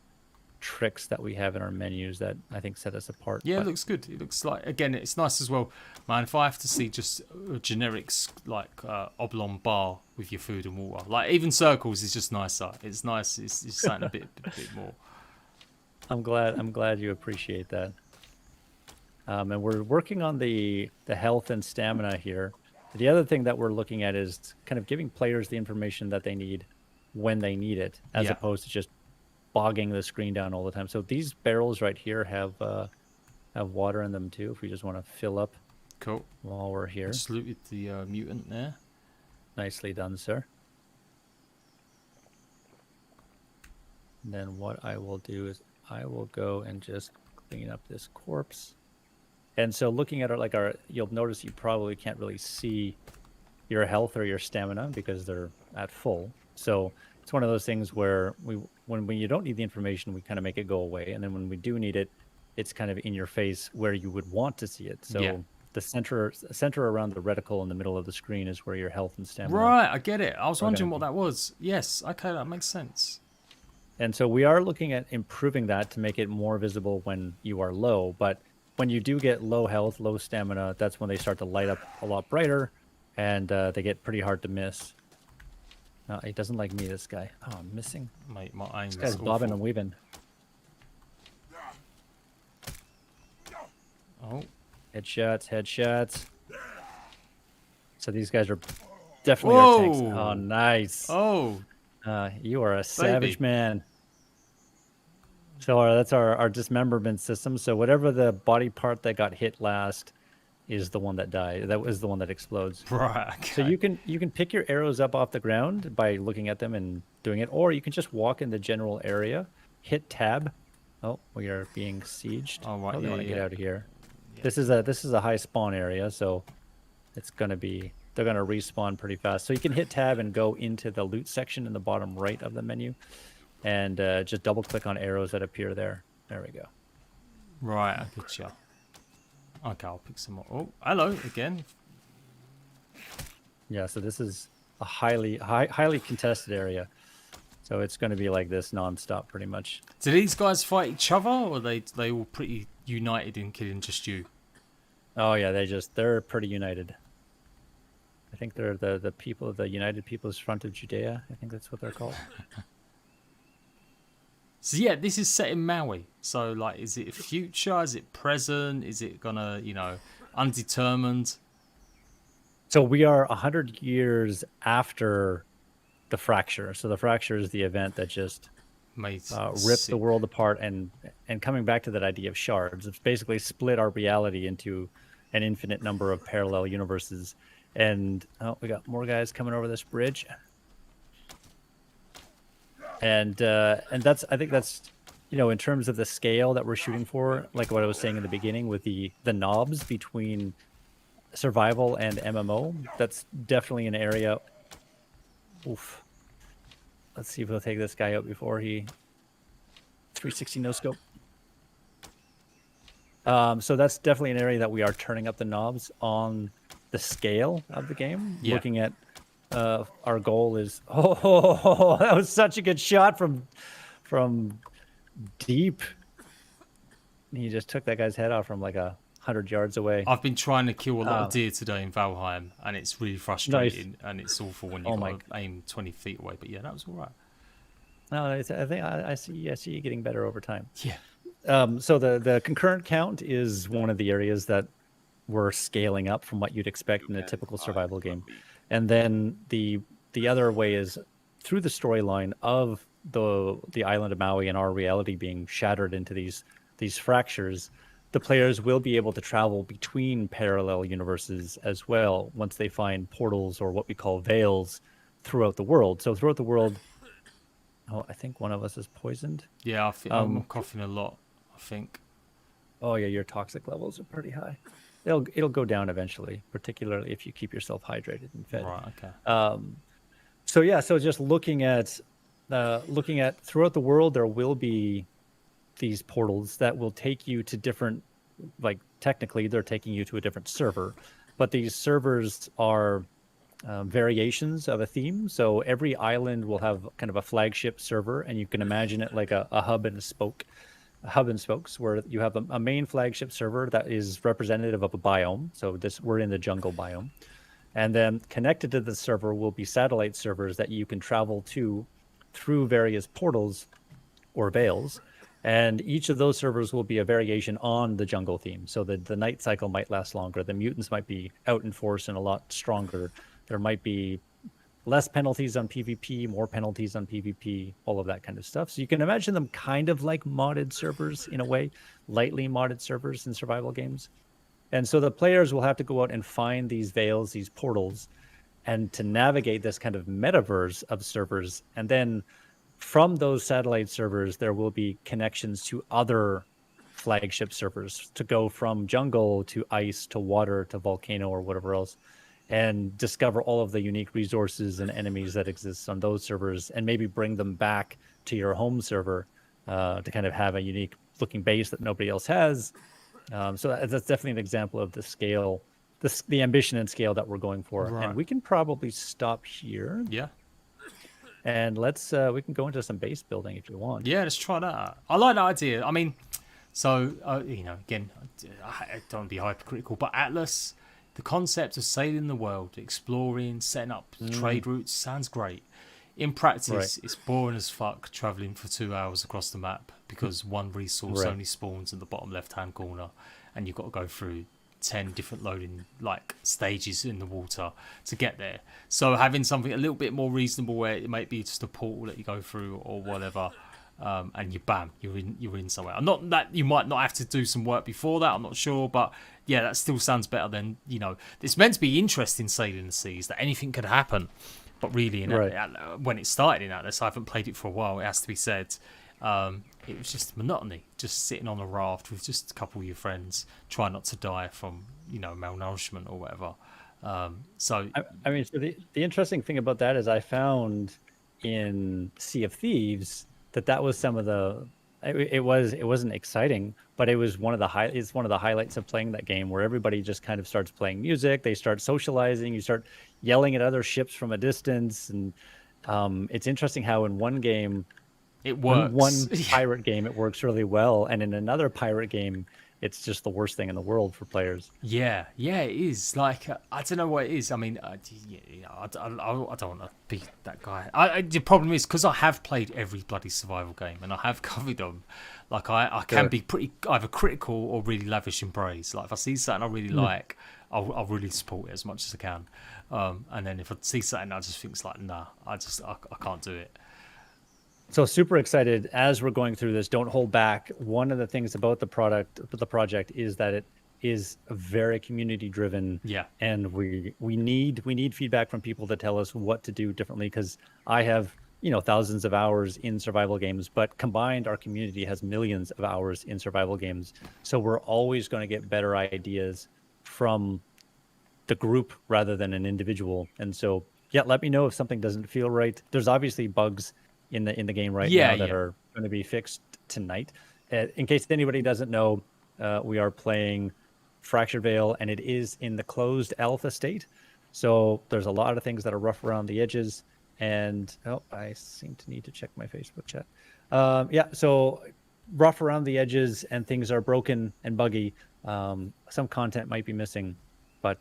tricks that we have in our menus that I think set us apart. Yeah, it looks good. It looks like, again, it's nice as well. Man, if I have to see just generics like oblong bar with your food and water, like even circles is just nicer. It's nice. It's something a bit more. I'm glad you appreciate that. And we're working on the health and stamina here. The other thing that we're looking at is kind of giving players the information that they need when they need it, as opposed to just bogging the screen down all the time. So these barrels right here have water in them too, if we just want to fill up. Cool. While we're here. Just looted the mutant there. Nicely done, sir. And then what I will do is I will go and just clean up this corpse. And so looking at you'll notice you probably can't really see your health or your stamina because they're at full. So it's one of those things where when you don't need the information, we kind of make it go away. And then when we do need it, it's kind of in your face where you would want to see it. So the center around the reticle in the middle of the screen is where your health and stamina. Right, I get it. I was wondering what that was. Yes, okay, that makes sense. And so we are looking at improving that to make it more visible when you are low. But when you do get low health, low stamina, that's when they start to light up a lot brighter, and they get pretty hard to miss. No, he doesn't like me, this guy. Oh, I'm missing. Mate, my aim this guy's bobbing and weaving. Oh. Headshots. So these guys are definitely our tanks. Oh, nice. Oh. You are a savage man. So that's our dismemberment system. So whatever the body part that got hit last is the one that died. That was the one that explodes. Right. Okay. So you can pick your arrows up off the ground by looking at them and doing it, or you can just walk in the general area, hit tab. Oh, we are being sieged. Oh, right. I want to get out of here. Yeah. This is a high spawn area, so it's gonna be they're gonna respawn pretty fast. So you can hit tab and go into the loot section in the bottom right of the menu. And just double click on arrows that appear there. There we go. Right, I get you. Okay, I'll pick some more. Oh, hello again. Yeah, so this is a highly contested area. So it's going to be like this nonstop, pretty much. Do these guys fight each other, or are they all pretty united in killing just you? Oh yeah, they're pretty united. I think they're the people, the United People's Front of Judea. I think that's what they're called. So yeah, this is set in Maui. So like, is it future? Is it present? Is it gonna, undetermined? So we are 100 years after the fracture. So the fracture is the event that just Made ripped the sick. world apart, and coming back to that idea of shards, it's basically split our reality into an infinite number of parallel universes. And oh, we got more guys coming over this bridge. And that's, I think that's, you know, in terms of the scale that we're shooting for, like what I was saying in the beginning with the knobs between survival and MMO, that's definitely an area. Oof. Let's see if we'll take this guy out before he 360 no scope. So that's definitely an area that we are turning up the knobs on the scale of the game. Yeah. Looking at our goal is that was such a good shot from deep. He just took that guy's head off from like 100 yards away. I've been trying to kill a lot of deer today in Valheim, and it's really frustrating, and it's awful when you got to aim 20 feet away. But yeah, that was all right. No, I think I see you getting better over time. Yeah. So the concurrent count is one of the areas that we're scaling up from what you'd expect in a typical survival game. And then the other way is through the storyline of the island of Maui and our reality being shattered into these fractures. The players will be able to travel between parallel universes as well once they find portals, or what we call veils, throughout the world. So throughout the world, I think one of us is poisoned. Yeah, I'm coughing a lot, I think. Oh yeah, your toxic levels are pretty high. It'll go down eventually, particularly if you keep yourself hydrated and fed. Right, okay. So yeah, so just looking at throughout the world, there will be these portals that will take you to different, like technically they're taking you to a different server, but these servers are variations of a theme. So every island will have kind of a flagship server, and you can imagine it like a hub and spokes, where you have a main flagship server that is representative of a biome. So we're in the jungle biome, and then connected to the server will be satellite servers that you can travel to through various portals or veils. And each of those servers will be a variation on the jungle theme. So the night cycle might last longer. The mutants might be out in force and a lot stronger. There might be less penalties on PvP, more penalties on PvP, all of that kind of stuff. So you can imagine them kind of like modded servers in a way, lightly modded servers in survival games. And so the players will have to go out and find these veils, these portals, and to navigate this kind of metaverse of servers. And then from those satellite servers, there will be connections to other flagship servers to go from jungle to ice to water to volcano or whatever else, and discover all of the unique resources and enemies that exist on those servers, and maybe bring them back to your home server to kind of have a unique looking base that nobody else has. So that's definitely an example of the scale, the ambition and scale that we're going for. Right. And we can probably stop here. Yeah. And we can go into some base building if you want. Yeah, let's try that. I like that idea. I mean, so, again, I don't want to be hypercritical, but Atlas, the concept of sailing the world, exploring, setting up trade routes sounds great. In practice, It's boring as fuck traveling for 2 hours across the map because one resource only spawns in the bottom left-hand corner, and you've got to go through 10 different loading stages in the water to get there. So having something a little bit more reasonable, where it might be just a portal that you go through or whatever, and you're in somewhere. Not that you might not have to do some work before that, I'm not sure, but yeah, that still sounds better than, it's meant to be interesting sailing the seas, that anything could happen. But really, when it started in Atlas, I haven't played it for a while, it has to be said. It was just monotony, just sitting on a raft with just a couple of your friends, trying not to die from, malnourishment or whatever. So the interesting thing about that is I found in Sea of Thieves that was some of the. It wasn't exciting, but it was one of the highlights of playing that game, where everybody just kind of starts playing music, they start socializing, you start yelling at other ships from a distance, and it's interesting how in one game. It works. One pirate game, it works really well, and in another pirate game, Mm. just the worst thing in the world for players. Yeah, yeah, it is. Like, I don't know what it is. I mean, I don't want to be that guy. The problem is, because I have played every bloody survival game and I have covered them, like, I can be pretty either critical or really lavish in praise. Like, if I see something I really like, I'll really support it as much as I can. And then if I see something I just think it's like, nah, I can't do it. So super excited as we're going through this. Don't hold back. One of the things about the project is that it is very community driven. Yeah. And we need feedback from people to tell us what to do differently, because I have, thousands of hours in survival games, but combined our community has millions of hours in survival games. So we're always going to get better ideas from the group rather than an individual. And so, yeah, let me know if something doesn't feel right. There's obviously bugs in the game right now that are going to be fixed tonight. In case anybody doesn't know, we are playing Fractured Veil, and it is in the closed alpha state. So there's a lot of things that are rough around the edges. And I seem to need to check my Facebook chat. Yeah, so rough around the edges, and things are broken and buggy. Some content might be missing, but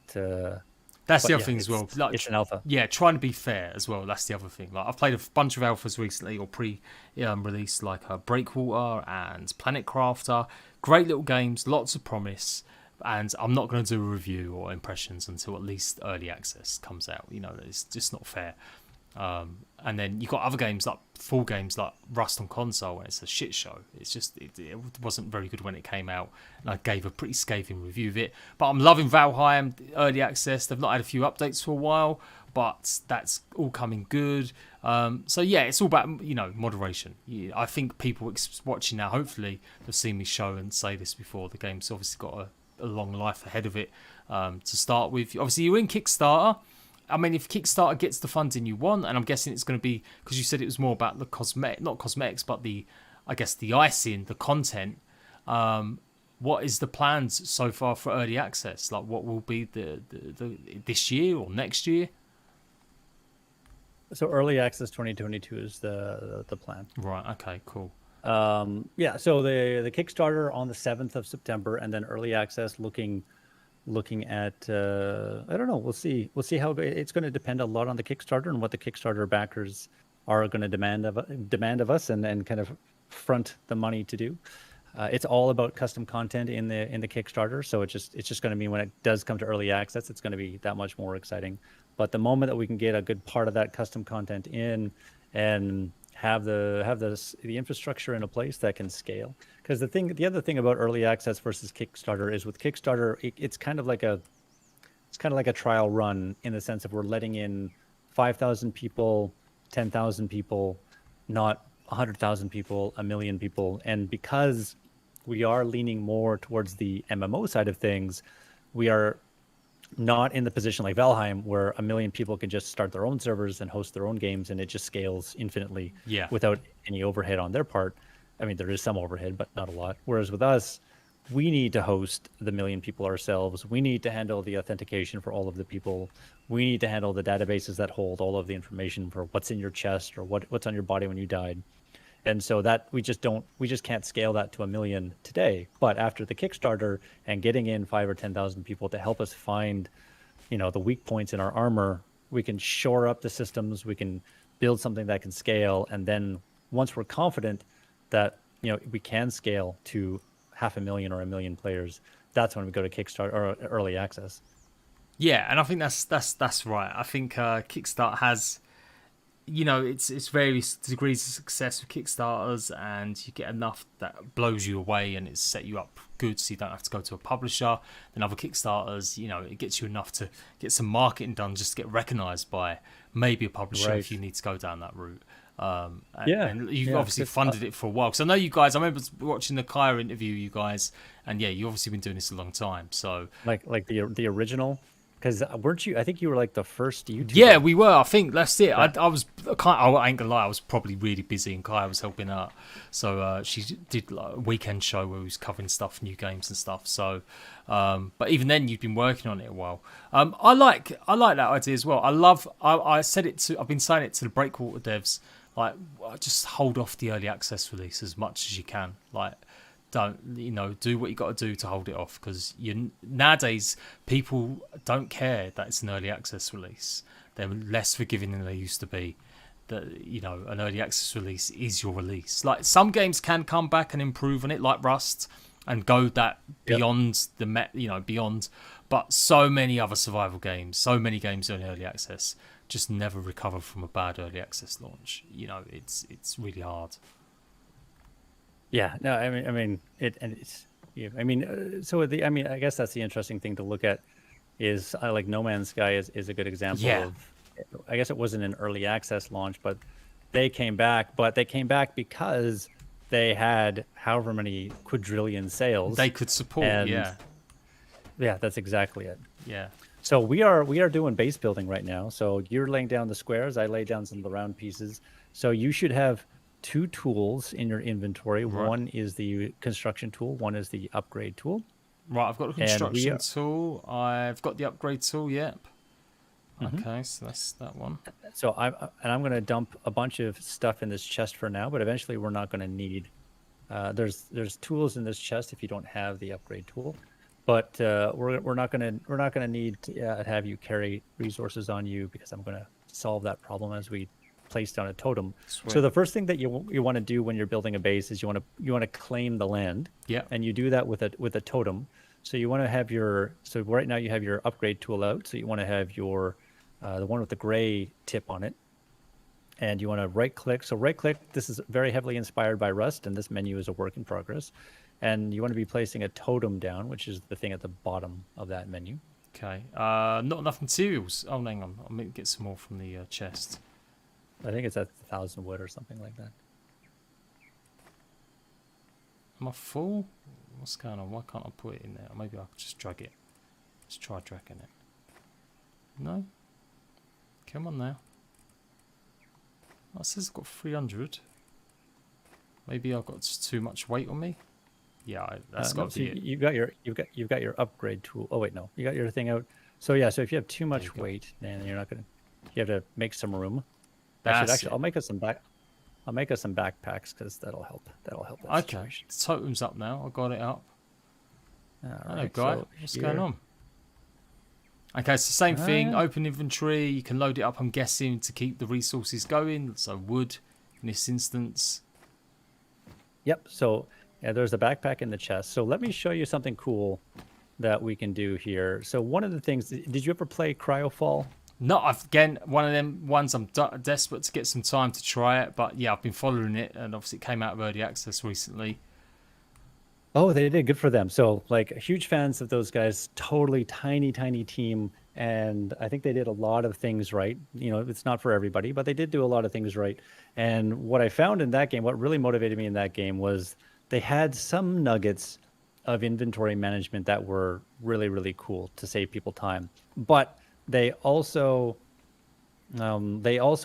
that's the other thing as well. Like, it's an alpha. Yeah, trying to be fair as well. That's the other thing. Like, I've played a bunch of alphas recently or pre-release, like Breakwater and Planet Crafter. Great little games, lots of promise. And I'm not going to do a review or impressions until at least early access comes out. It's just not fair. And then you've got other games, like full games like Rust on console, and it's a shit show. It's just it wasn't very good when it came out, and I gave a pretty scathing review of it. But I'm loving Valheim early access. They've not had a few updates for a while, but that's all coming good. So yeah, it's all about moderation. I think people watching now, hopefully they've seen me show and say this before. The game's obviously got a long life ahead of it. To start with, obviously you're in Kickstarter. I mean, if Kickstarter gets the funding you want, and I'm guessing it's going to be, because you said it was more about the not cosmetics, but the icing, the content. What is the plans so far for early access? Like, what will be the this year or next year? So early access 2022 is the plan. Right. Okay. Cool. Yeah. So the Kickstarter on the 7th of September, and then early access looking at I don't know, we'll see how it's going to depend a lot on the Kickstarter and what the Kickstarter backers are going to demand of us, and kind of front the money to do. It's all about custom content in the Kickstarter, so it's just going to mean when it does come to early access, it's going to be that much more exciting. But the moment that we can get a good part of that custom content in and have the infrastructure in a place that can scale. Because the other thing about early access versus Kickstarter is, with Kickstarter, it's kind of like a trial run, in the sense of we're letting in 5,000 people, 10,000 people, not 100,000 people, 1 million people. And because we are leaning more towards the MMO side of things, we are not in the position like Valheim, where 1 million people can just start their own servers and host their own games, and it just scales infinitely without any overhead on their part. I mean, there is some overhead, but not a lot. Whereas with us, we need to host the 1 million people ourselves. We need to handle the authentication for all of the people. We need to handle the databases that hold all of the information for what's in your chest or what's on your body when you died. And so that we just can't scale that to 1 million today. But after the Kickstarter and getting in 5,000 or 10,000 people to help us find, the weak points in our armor, we can shore up the systems. We can build something that can scale. And then once we're confident that, we can scale to 500,000 or 1 million players, that's when we go to Kickstarter or early access. Yeah, and I think that's right. I think Kickstarter has, it's various degrees of success with Kickstarters, and you get enough that blows you away and it's set you up good, so you don't have to go to a publisher. Then other Kickstarters, it gets you enough to get some marketing done, just to get recognised by maybe a publisher if you need to go down that route. And you've obviously funded it for a while, because I know you guys, I remember watching the Kaya interview, you guys, and you've obviously been doing this a long time. So like the original. Because weren't you? I think you were like the first YouTuber. Yeah, we were. I think that's it. Yeah. I ain't gonna lie. I was probably really busy, and Kaya was helping out. So she did like a weekend show where we was covering stuff, new games and stuff. So, but even then, you've been working on it a while. I like that idea as well. I've been saying it to the Breakwater devs. Like, just hold off the early access release as much as you can. Like, don't do what you got to do to hold it off, because nowadays people don't care that it's an early access release. They're less forgiving than they used to be. That an early access release is your release. Like, some games can come back and improve on it, like Rust, and go that beyond beyond. But so many other survival games, so many games in early access, just never recover from a bad early access launch. It's really hard. Yeah, no, I mean it, and it's I guess that's the interesting thing to look at is like No Man's Sky is a good example of. I guess it wasn't an early access launch, but they came back. But they came back because they had however many quadrillion sales they could support. Yeah, that's exactly it. Yeah. So we are doing base building right now. So you're laying down the squares. I lay down some of the round pieces. So you should have 2 tools in your inventory. Right. One is the construction tool. One is the upgrade tool. Right. I've got the construction tool. I've got the upgrade tool. Yep. Okay, so that's that one. So I'm going to dump a bunch of stuff in this chest for now, but eventually we're not going to need. There's tools in this chest if you don't have the upgrade tool, but we're not going to need to have you carry resources on you, because I'm going to solve that problem as we place down a totem. Sweet. So the first thing that you want to do when you're building a base is you want to claim the land. Yeah. And you do that with a totem. So you want to have so right now you have your upgrade tool out. So you want to have your the one with the gray tip on it, and you want to right click. So right click, this is very heavily inspired by Rust, and this menu is a work in progress. And you want to be placing a totem down, which is the thing at the bottom of that menu. Okay. Not enough materials. Oh, hang on. I'll get some more from the chest. I think it's at 1,000 wood or something like that. Am I full? What's going on? Why can't I put it in there? Or maybe I could just drag it. Let's try dragging it. No? Come on now. Oh, it says I've got 300. Maybe I've got too much weight on me. Yeah, that's got to be it. You've got your upgrade tool. Oh wait, no, you got your thing out. So yeah, so if you have too much weight, then you're not gonna. You have to make some room. I'll make us some backpacks, because that'll help. That situation. The totem's up now. I got it up. All right, guy. So what's going on? Okay, it's the same thing. Open inventory. You can load it up, I'm guessing, to keep the resources going. So wood in this instance. Yep. So yeah, there's a backpack in the chest. So let me show you something cool that we can do here. So one of the things, did you ever play Cryofall? No, again, one of them ones I'm desperate to get some time to try it. But yeah, I've been following it, and obviously it came out of early access recently. Oh, they did. Good for them. So, like, huge fans of those guys. Totally tiny team, and I think they did a lot of things right. It's not for everybody, but they did do a lot of things right. And what I found in that game, what really motivated me in that game, was they had some nuggets of inventory management that were really, really cool to save people time. But they also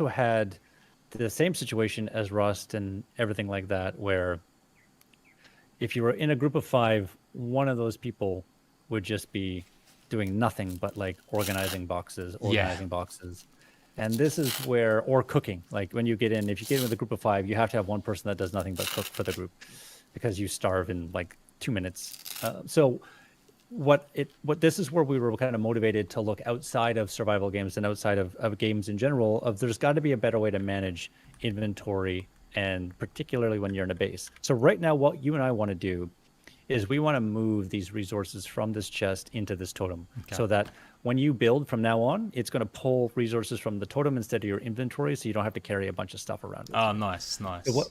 had the same situation as Rust and everything like that, where if you were in a group of 5, one of those people would just be doing nothing but like organizing boxes. And this is where, or cooking. Like when you get in, if you get in with a group of 5, you have to have one person that does nothing but cook for the group, because you starve in like 2 minutes. So this is where we were kind of motivated to look outside of survival games and outside of games in general, there's got to be a better way to manage inventory, and particularly when you're in a base. So right now, what you and I want to do is we want to move these resources from this chest into this totem, so that when you build from now on, it's going to pull resources from the totem instead of your inventory, so you don't have to carry a bunch of stuff around. Oh, nice. So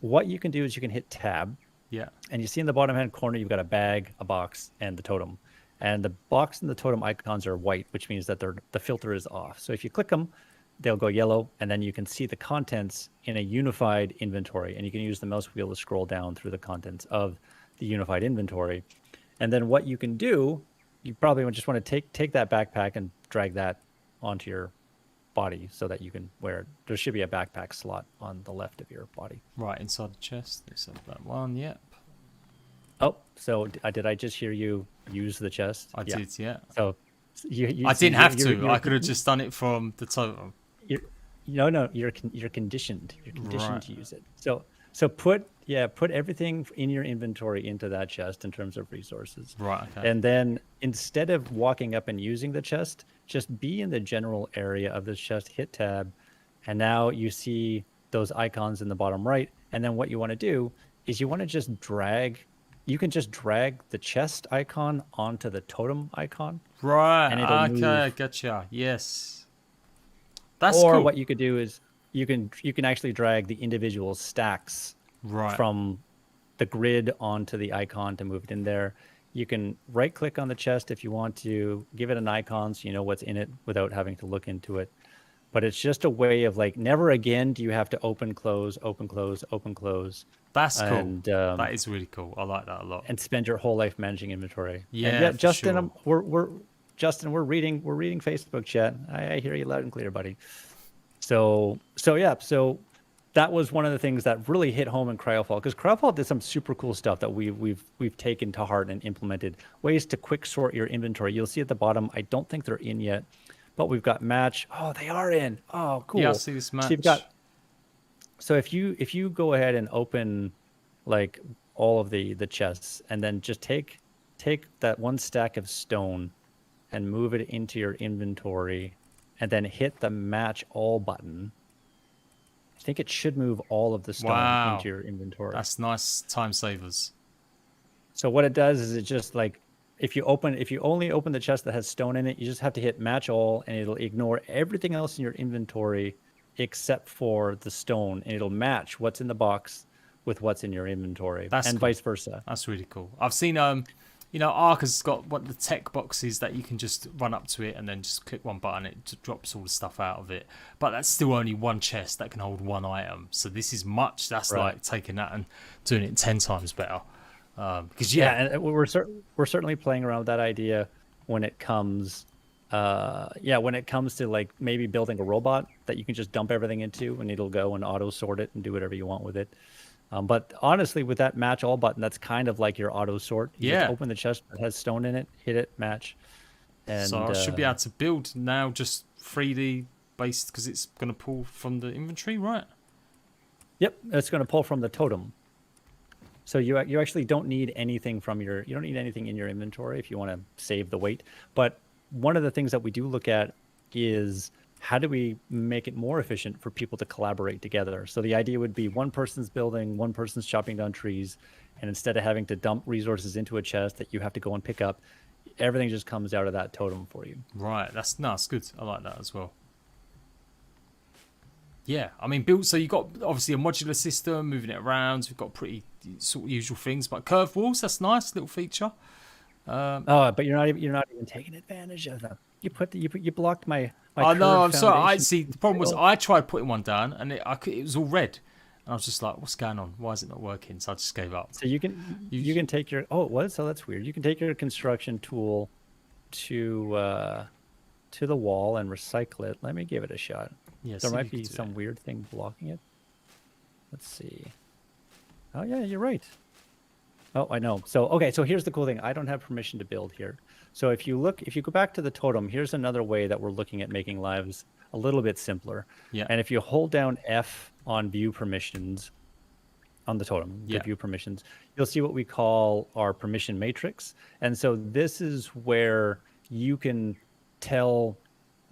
what you can do is you can hit tab. Yeah. And you see in the bottom hand corner, you've got a bag, a box, and the totem. And the box and the totem icons are white, which means that the filter is off. So if you click them, they'll go yellow, and then you can see the contents in a unified inventory, and you can use the mouse wheel to scroll down through the contents of the unified inventory. And then what you can do, you probably just want to take that backpack and drag that onto your body so that you can wear it. There should be a backpack slot on the left of your body. Right, inside the chest. There's that one, yep. Oh, so did I just hear you use the chest? I did, yeah. So I didn't have to. I could have just done it from the totem. You're conditioned. You're conditioned to use it. So put put everything in your inventory into that chest in terms of resources. Right. Okay. And then instead of walking up and using the chest, just be in the general area of this chest, hit tab, and now you see those icons in the bottom right. And then what you want to do is you want to just drag, you can just drag the chest icon onto the totem icon. Right. And it'll Okay. move. Gotcha. Yes. That's Or cool. what you could do is you can actually drag the individual stacks Right. from the grid onto the icon to move it in there. You can right click on the chest if you want to, give it an icon so you know what's in it without having to look into it. But it's just a way of like, never again do you have to open, close, open, close, open, close. That's cool. And, that is really cool. I like that a lot. and spend your whole life managing inventory. Yeah, and yeah, for Justin, sure. we're reading Facebook chat. I hear you loud and clear, buddy. So that was one of the things that really hit home in Cryofall, because Cryofall did some super cool stuff that we've taken to heart and implemented. Ways to quick sort your inventory. You'll see at the bottom. I don't think they're in yet, but we've got match. Oh, they are in. Oh, cool. Yeah, I see this match. So you've got. So if you go ahead and open like all of the chests, and then just take that one stack of stone and move it into your inventory, and then hit the match all button, I think it should move all of the stone into your inventory. That's nice time savers. So what it does is it just like, if you only open the chest that has stone in it, you just have to hit match all, and it'll ignore everything else in your inventory except for the stone, and it'll match what's in the box with what's in your inventory, and cool. vice versa. That's really cool. I've seen Ark has got the tech boxes that you can just run up to it and then just click one button, it just drops all the stuff out of it. But that's still only one chest that can hold one item. So this is that's Right. like taking that and doing it 10 times better. Because and we're certainly playing around with that idea when it comes to like maybe building a robot that you can just dump everything into, and it'll go and auto sort it and do whatever you want with it. But honestly, with that match all button, that's kind of like your auto sort. You just open the chest that has stone in it, hit it, match. And so I should be able to build now just 3D based, because it's going to pull from the inventory, right? Yep, it's going to pull from the totem. So you actually don't need anything you don't need anything in your inventory if you want to save the weight. But one of the things that we do look at is, how do we make it more efficient for people to collaborate together? So the idea would be one person's building, one person's chopping down trees, and instead of having to dump resources into a chest that you have to go and pick up, everything just comes out of that totem for you. Right, that's good. I like that as well. Yeah, I mean, so you've got obviously a modular system, moving it around. We've got pretty sort of usual things, but curved walls, that's nice, little feature. But you're not even taking advantage of them. You blocked my Oh no, I'm sorry. foundation. See, the problem was I tried putting one down and it was all red, and I was just like, "What's going on? Why is it not working?" So I just gave up. So you can take your so that's weird. You can take your construction tool to the wall and recycle it. Let me give it a shot. Yes, There might be some weird thing blocking it. Let's see. Oh yeah, you're right. Oh, I know. So okay, so here's the cool thing. I don't have permission to build here. So if you go back to the totem, here's another way that we're looking at making lives a little bit simpler. Yeah. And if you hold down F on view permissions on the totem, the view permissions, you'll see what we call our permission matrix. And so this is where you can tell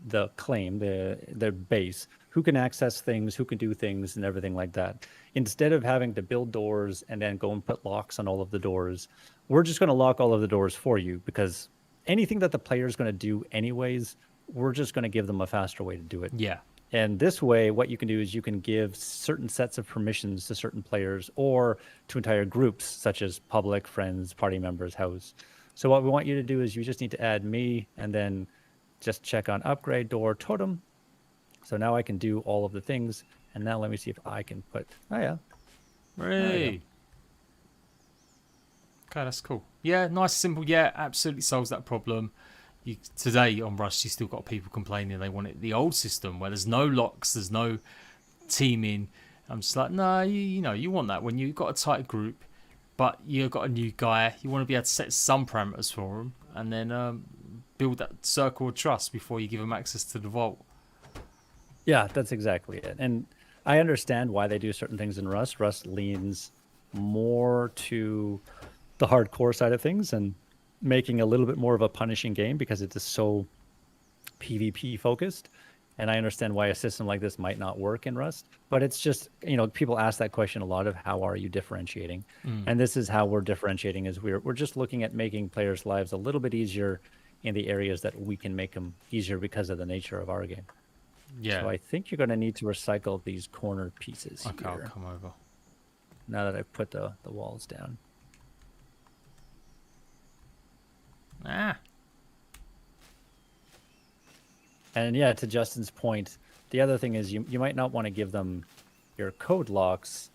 the claim, the base, who can access things, who can do things, and everything like that. Instead of having to build doors and then go and put locks on all of the doors, we're just going to lock all of the doors for you, because anything that the player is going to do anyways, we're just going to give them a faster way to do it. Yeah. And this way, what you can do is you can give certain sets of permissions to certain players or to entire groups, such as public, friends, party members, house. So what we want you to do is you just need to add me and then just check on upgrade door totem. So now I can do all of the things. And now let me see if I can put, Hey. Okay, that's cool. Yeah, nice, simple. Yeah, absolutely solves that problem. Today on Rust, you still got people complaining they want it the old system where there's no locks, there's no teaming. I'm just like, no, you want that when you've got a tight group, but you've got a new guy. You want to be able to set some parameters for them, and then build that circle of trust before you give them access to the vault. Yeah, that's exactly it. And I understand why they do certain things in Rust. Rust leans more to the hardcore side of things and making a little bit more of a punishing game because it is so PvP focused. And I understand why a system like this might not work in Rust, but it's just, people ask that question a lot of how are you differentiating? And this is how we're differentiating is we're just looking at making players' lives a little bit easier in the areas that we can make them easier because of the nature of our game. Yeah. So I think you're going to need to recycle these corner pieces Okay, I'll here. come over. Now that I've put the walls down. Ah. And yeah, to Justin's point, the other thing is you might not want to give them your code locks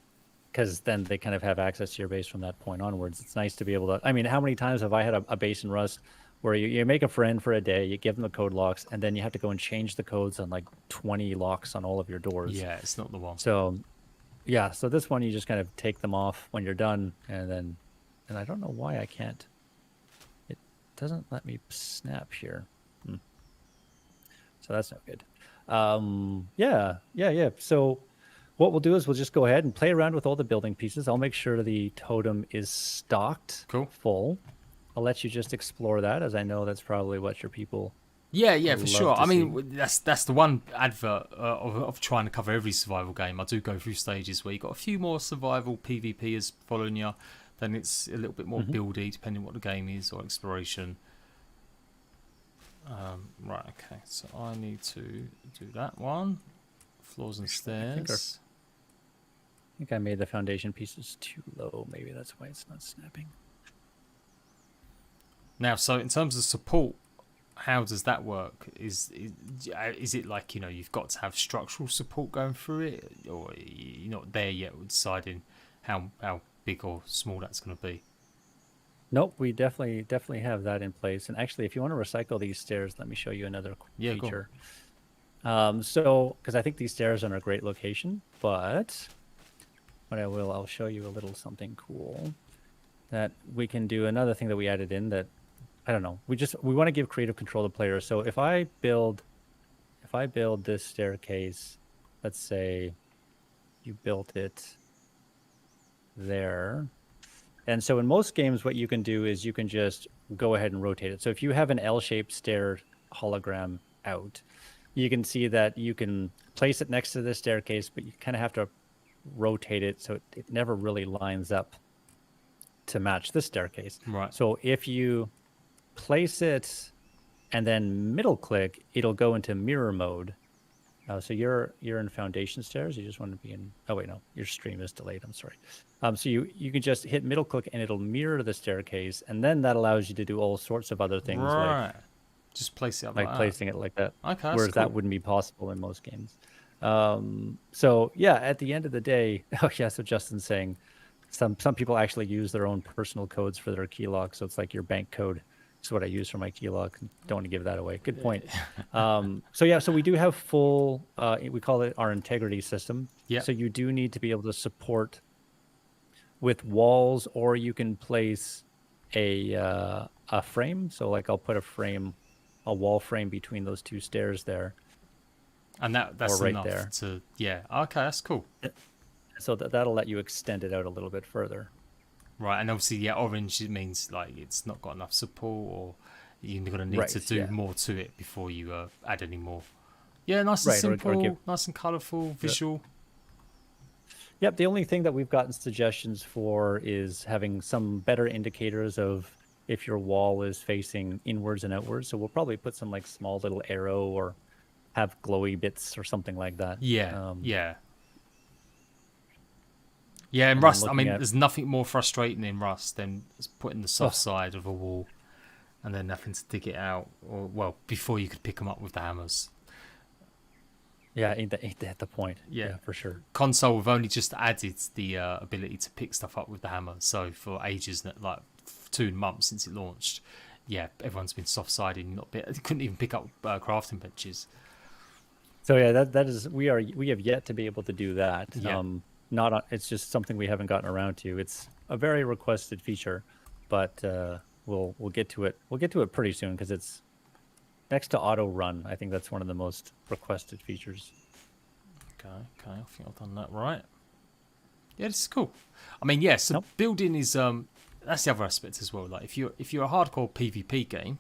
because then they kind of have access to your base from that point onwards. It's nice to be able to, I mean, how many times have I had a base in Rust where you make a friend for a day, you give them the code locks, and then you have to go and change the codes on like 20 locks on all of your doors. Yeah, it's not the one. So yeah, so this one you just kind of take them off when you're done, and I don't know why I can't. It doesn't let me snap here. So that's no good. Yeah. So what we'll do is we'll just go ahead and play around with all the building pieces. I'll make sure the totem is stocked full. I'll let you just explore that, as I know that's probably what your people Yeah, for sure. I mean, see. that's the one advert of trying to cover every survival game. I do go through stages where you got a few more survival PvPers following you, then it's a little bit more buildy, depending on what the game is, or exploration. Right, okay, so I need to do that one. Floors and stairs. I think I made the foundation pieces too low. Maybe that's why it's not snapping. Now, so in terms of support, how does that work? Is it like, you've got to have structural support going through it, or you're not there yet with deciding how big or small that's going to be? Nope, we definitely have that in place. And actually, if you want to recycle these stairs, let me show you another feature. So, because I think these stairs are in a great location, but what I'll show you a little something cool that we can do. Another thing that we added in that, I don't know, we want to give creative control to players. So if I build this staircase, let's say you built it there. And so in most games, what you can do is you can just go ahead and rotate it. So if you have an L-shaped stair hologram out, you can see that you can place it next to the staircase, but you kind of have to rotate it so it never really lines up to match the staircase. Right. So if you place it and then middle click, it'll go into mirror mode. So you're in foundation stairs. You just want to be in. Oh wait, no, your stream is delayed. I'm sorry. So you can just hit middle click and it'll mirror the staircase, and then that allows you to do all sorts of other things, right? Just place it up like placing it like that. Okay, whereas that wouldn't be possible in most games. So yeah, at the end of the day, so Justin's saying some people actually use their own personal codes for their key lock. So it's like your bank code. It's what I use for my key lock. Don't want to give that away. Good point. So we do have full, we call it our integrity system. Yeah. So you do need to be able to support with walls, or you can place a frame. So like I'll put a wall frame between those two stairs there. And that's right enough there. Okay, that's cool. So that'll let you extend it out a little bit further. Right, and obviously, orange, it means like it's not got enough support, or you're going to need to do more to it before you add any more. Yeah, nice and simple, nice and colourful, visual. Yep, the only thing that we've gotten suggestions for is having some better indicators of if your wall is facing inwards and outwards. So we'll probably put some like small little arrow or have glowy bits or something like that. Yeah, in Rust, I mean, there's nothing more frustrating in Rust than putting the soft side of a wall and then having to dig it out, or before you could pick them up with the hammers. Yeah, ain't that the point? Yeah, for sure. Console, we've only just added the ability to pick stuff up with the hammer. So for ages, like 2 months since it launched, everyone's been soft-sided, couldn't even pick up crafting benches. So that is we have yet to be able to do that. It's just something we haven't gotten around to. It's a very requested feature, but we'll get to it. We'll get to it pretty soon because it's next to auto run. I think that's one of the most requested features. Okay, I think I've done that right. Yeah, this is cool. I mean, yeah, so Nope. building is that's the other aspect as well. Like if you're a hardcore PvP game,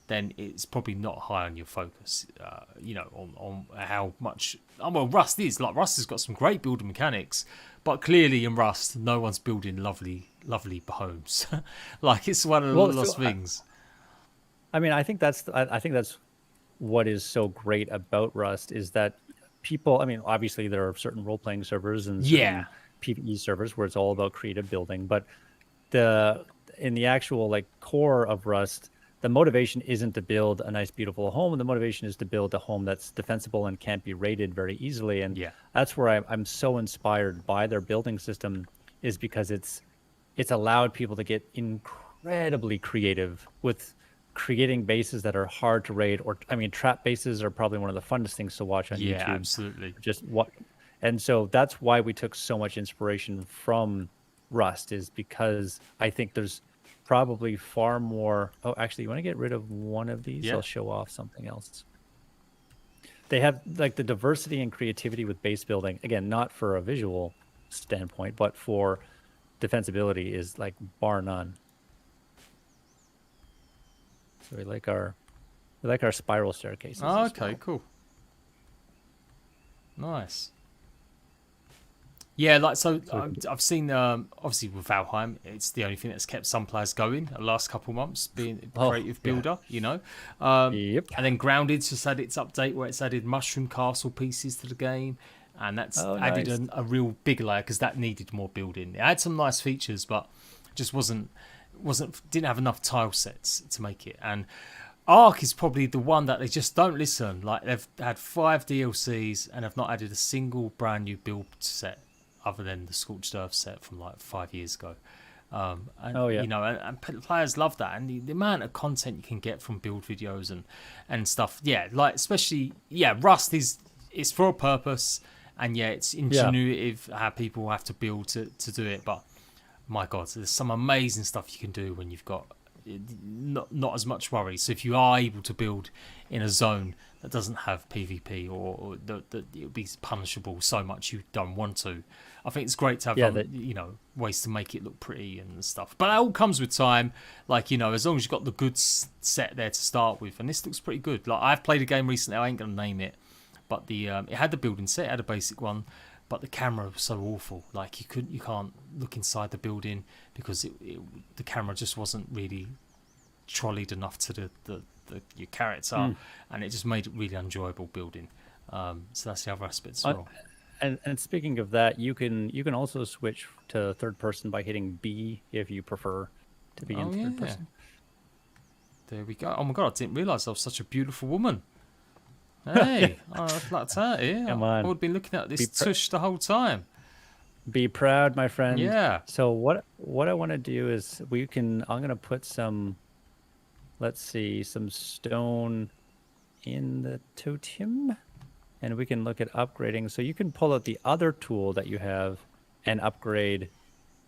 then it's probably not high on your focus. On how much. Oh, well, Rust is like Rust has got some great building mechanics, but clearly in Rust, no one's building lovely homes. Like it's one of the lost things. I mean, I think that's what is so great about Rust is that people. I mean, obviously there are certain role-playing servers and certain PvE servers where it's all about creative building, but in the actual like core of Rust, the motivation isn't to build a nice, beautiful home. The motivation is to build a home that's defensible and can't be raided very easily. And that's where I'm so inspired by their building system, is because it's allowed people to get incredibly creative with creating bases that are hard to raid. Or I mean, trap bases are probably one of the funnest things to watch on YouTube. Yeah, absolutely. And so that's why we took so much inspiration from Rust, is because I think there's probably far more. Oh, actually, you want to get rid of one of these? I'll show off something else. They have like the diversity and creativity with base building. Again, not for a visual standpoint, but for defensibility is like bar none. So we like our spiral staircases. Oh, okay, cool. Nice. Yeah, like so I've seen obviously with Valheim, it's the only thing that's kept some players going the last couple of months, being a creative builder, you know. And then Grounded's just had its update where it's added mushroom castle pieces to the game, and that's added a real big layer because that needed more building. It had some nice features, but just didn't have enough tile sets to make it. And Ark is probably the one that they just don't listen. Like they've had 5 DLCs and have not added a single brand new build set other than the Scorched Earth set from like 5 years ago. You know, and players love that, and the amount of content you can get from build videos and stuff. Yeah, like especially Rust it's for a purpose, and it's ingenuitive how people have to build to do it. But my God, there's some amazing stuff you can do when you've got not as much worry. So if you are able to build in a zone that doesn't have PvP or that it'll be punishable so much you don't want to, I think it's great to have ways to make it look pretty and stuff. But that all comes with time. Like, you know, as long as you've got the good set there to start with, and this looks pretty good. Like I've played a game recently, I ain't gonna name it, but it had the building set, it had a basic one, but the camera was so awful. Like you can't look inside the building because the camera just wasn't really trolleyed enough to your character, and it just made it really enjoyable building. So that's the other aspect as well. And speaking of that, you can also switch to third person by hitting B if you prefer to be in third person. There we go. Oh my God, I didn't realise I was such a beautiful woman. Hey, I'd like to here. Come on. I would have been looking at this tush the whole time. Be proud, my friend. Yeah. So what I want to do is I'm going to put some, let's see, some stone in the totem, and we can look at upgrading. So you can pull out the other tool that you have and upgrade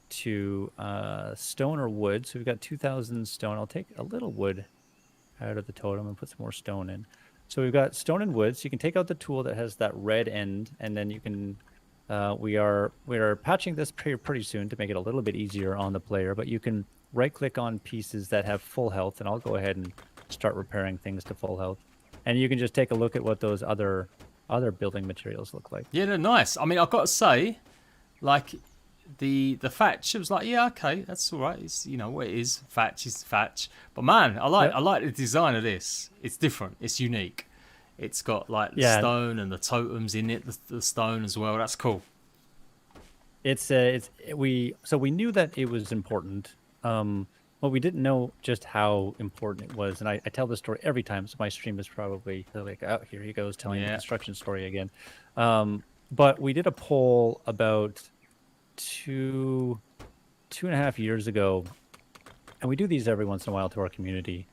to stone or wood. So we've got 2,000 stone. I'll take a little wood out of the totem and put some more stone in. So we've got stone and wood. So you can take out the tool that has that red end, and then you can. We are patching this pretty soon to make it a little bit easier on the player. But you can right-click on pieces that have full health, and I'll go ahead and start repairing things to full health. And you can just take a look at what those other building materials look like. Yeah, they're nice. I mean, I've got to say, like the thatch, it was like, yeah, okay, that's all right. It's, you know what it is. Thatch is thatch. But man, I like the design of this. It's different. It's unique. It's got like the stone and the totems in it, the stone as well. That's cool. We knew that it was important. But we didn't know just how important it was. And I tell this story every time, so my stream is probably like, oh, here he goes telling the construction story again. But we did a poll about 2.5 years ago, and we do these every once in a while to our community.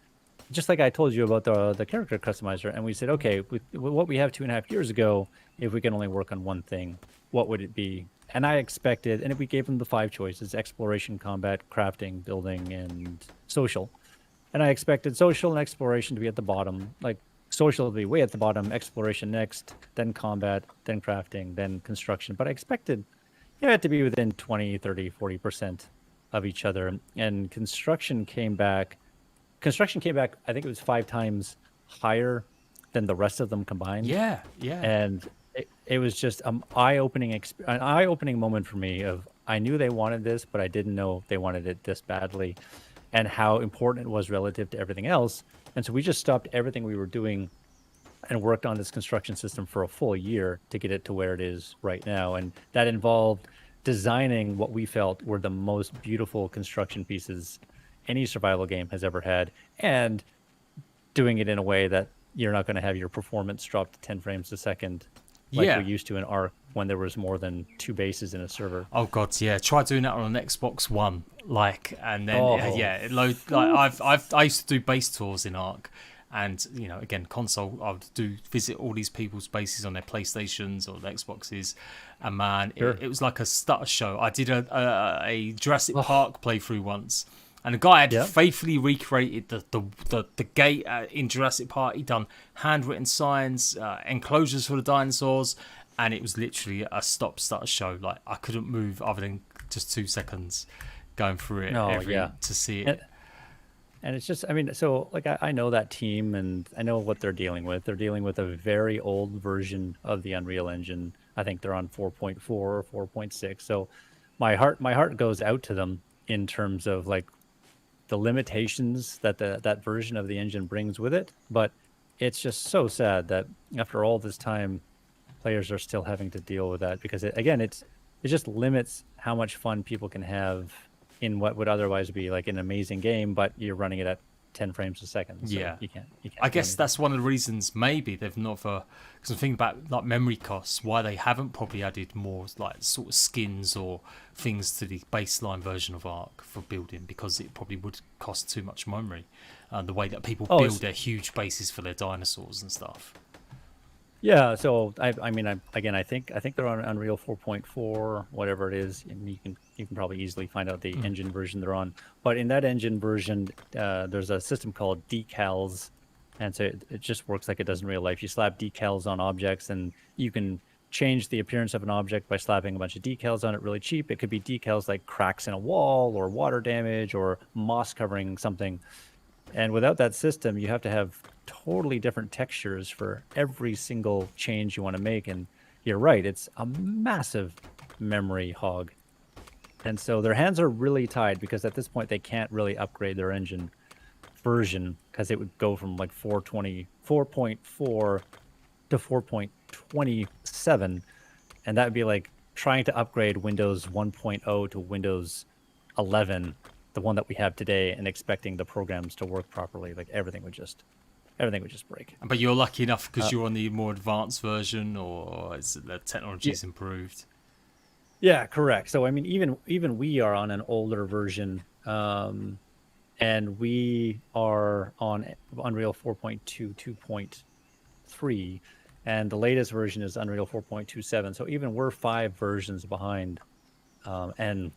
Just like I told you about the character customizer, and we said, okay, with what we have 2.5 years ago, if we can only work on one thing, what would it be? And I expected, and if we gave them the 5 choices: exploration, combat, crafting, building, and social. And I expected social and exploration to be at the bottom. Like social to be way at the bottom, exploration next, then combat, then crafting, then construction. But I expected, you had to be within 20, 30, 40% of each other. And construction came back, I think it was 5 times higher than the rest of them combined. Yeah, yeah. And it was just an eye-opening moment for me of, I knew they wanted this, but I didn't know they wanted it this badly, and how important it was relative to everything else. And so we just stopped everything we were doing and worked on this construction system for a full year to get it to where it is right now. And that involved designing what we felt were the most beautiful construction pieces any survival game has ever had, and doing it in a way that you're not going to have your performance drop to 10 frames a second like we used to in Arc when there was more than 2 bases in a server. Oh god, yeah. Try doing that on an Xbox One, and then it load. Like I used to do base tours in Arc, and again, console. I would visit all these people's bases on their PlayStations or their Xboxes, and man, it was like a stutter show. I did a Jurassic Park playthrough once. And the guy had faithfully recreated the gate in Jurassic Park. He'd done handwritten signs, enclosures for the dinosaurs, and it was literally a stop-start show. Like, I couldn't move other than just 2 seconds going through it to see it. And it's just, I mean, so like I know that team, and I know what they're dealing with. They're dealing with a very old version of the Unreal Engine. I think they're on 4.4 or 4.6. So my heart goes out to them in terms of like the limitations that that version of the engine brings with it. But it's just so sad that after all this time, players are still having to deal with that, because it just limits how much fun people can have in what would otherwise be like an amazing game, but you're running it at 10 frames a second. So you can't I guess that's one of the reasons maybe they've not, because I'm thinking about like memory costs, why they haven't probably added more like sort of skins or things to the baseline version of Arc for building, because it probably would cost too much memory. The way that people build their huge bases for their dinosaurs and stuff. Yeah, so I think they're on Unreal 4.4, whatever it is, and you can probably easily find out the engine version they're on. But in that engine version, there's a system called decals, and so it just works like it does in real life. You slap decals on objects, and you can change the appearance of an object by slapping a bunch of decals on it really cheap. It could be decals like cracks in a wall, or water damage, or moss covering something. And without that system, you have to have totally different textures for every single change you want to make. And you're right, it's a massive memory hog. And so their hands are really tied, because at this point they can't really upgrade their engine version, because it would go from like 4.4 to 4.27. And that would be like trying to upgrade Windows 1.0 to Windows 11, the one that we have today, and expecting the programs to work properly. Like everything would just break. But you're lucky enough because you're on the more advanced version, or is it the technology's improved? Yeah, correct. So I mean, even we are on an older version, and we are on Unreal 4.2 2.3, and the latest version is Unreal 4.27. So even we're 5 versions behind, and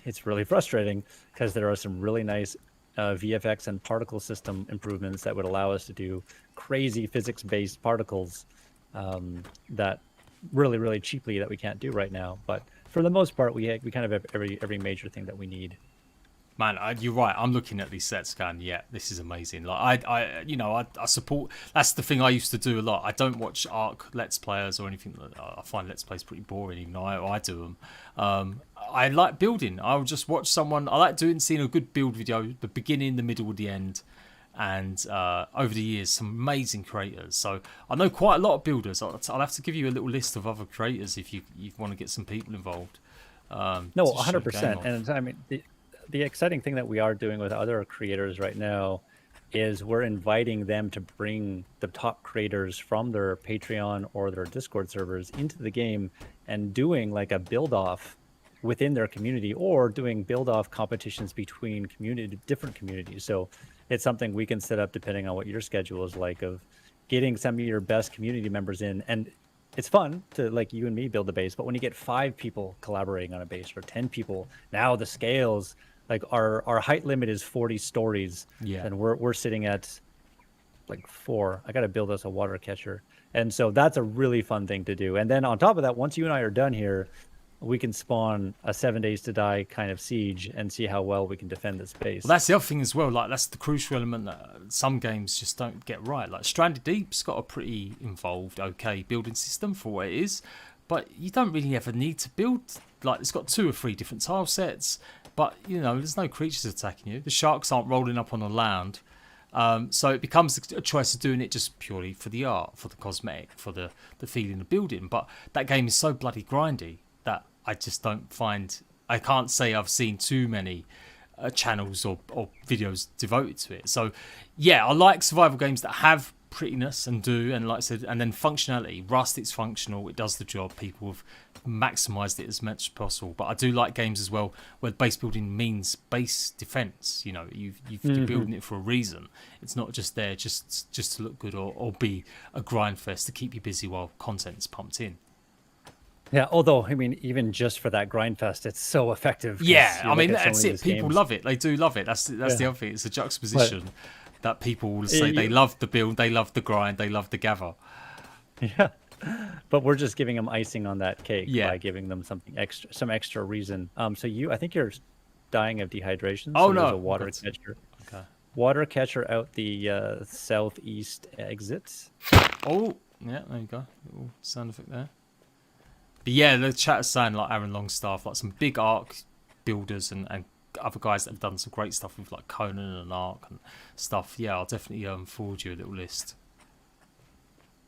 it's really frustrating, because there are some really nice VFX and particle system improvements that would allow us to do crazy physics-based particles that really cheaply that we can't do right now. But for the most part, we kind of have every major thing that we need. Man, you're right. I'm looking at these sets going, yeah, this is amazing. Like I support. That's the thing I used to do a lot. I don't watch Arc Let's Players or anything. I find Let's Plays pretty boring, even though I do them. I like building. I would just watch someone. I like seeing a good build video, the beginning, the middle, the end. And over the years, some amazing creators. So I know quite a lot of builders. I'll have to give you a little list of other creators if you want to get some people involved. No, 100%. And I mean, the exciting thing that we are doing with other creators right now is we're inviting them to bring the top creators from their Patreon or their Discord servers into the game, and doing like a build-off within their community, or doing build-off competitions between different communities. So it's something we can set up depending on what your schedule is like, of getting some of your best community members in. And it's fun to, like, you and me build a base, but when you get 5 people collaborating on a base, or 10 people, now the scales, like our height limit is 40 stories, and we're sitting at like 4. I got to build us a water catcher. And so that's a really fun thing to do. And then on top of that, once you and I are done here, we can spawn a 7 days to die kind of siege and see how well we can defend this base. Well, that's the other thing as well. Like, that's the crucial element that some games just don't get right. Like, Stranded Deep's got a pretty involved, okay building system for what it is, but you don't really ever need to build. Like, it's got 2 or 3 different tile sets, but you know, there's no creatures attacking you. The sharks aren't rolling up on the land. So it becomes a choice of doing it just purely for the art, for the cosmetic, for the feeling of building. But that game is so bloody grindy that I just don't find... I can't say I've seen too many channels or videos devoted to it. So yeah, I like survival games that have prettiness and like I said, and then functionality. Rust, it's functional, it does the job, people have maximised it as much as possible. But I do like games as well where base building means base defence. You know, you're building it for a reason. It's not just there just to look good or be a grind fest to keep you busy while content's pumped in. Yeah, although, I mean, even just for that grind fest, it's so effective. Yeah, I mean, that's it. People love it. They do love it. That's the other thing. It's a juxtaposition that people will say they love the build, they love the grind, they love the gather. Yeah, but we're just giving them icing on that cake by giving them something extra, some extra reason. So I think you're dying of dehydration. Oh, so no. There's a water catcher. Okay. Water catcher out the southeast exits. Oh, yeah, there you go. Little sound effect there. But yeah, the chat is saying like Aaron Longstaff, like some big Arc builders and other guys that have done some great stuff with like Conan and Arc and stuff. Yeah, I'll definitely forward you a little list.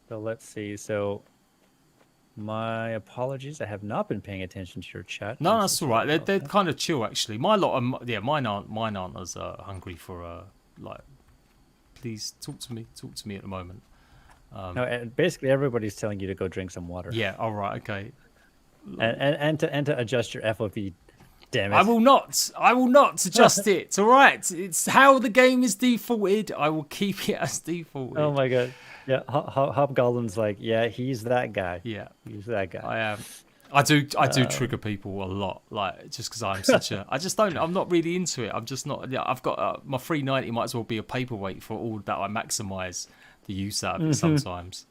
So let's see. So my apologies, I have not been paying attention to your chat. No, that's all right. They're kind of chill actually. My lot, mine aren't as hungry for like. Please talk to me at the moment. No, and basically everybody's telling you to go drink some water. Yeah, all right, okay. And to adjust your FOV. Damn it! I will not adjust it. All right, it's how the game is defaulted. I will keep it as defaulted. Oh my god! Yeah, Hobgoblin's like, yeah, he's that guy. Yeah, he's that guy. I am. I do trigger people a lot, like just because I'm such a. I just don't. I'm not really into it. I'm just not. Yeah, I've got my 390 might as well be a paperweight for all that I maximise the use out of it sometimes.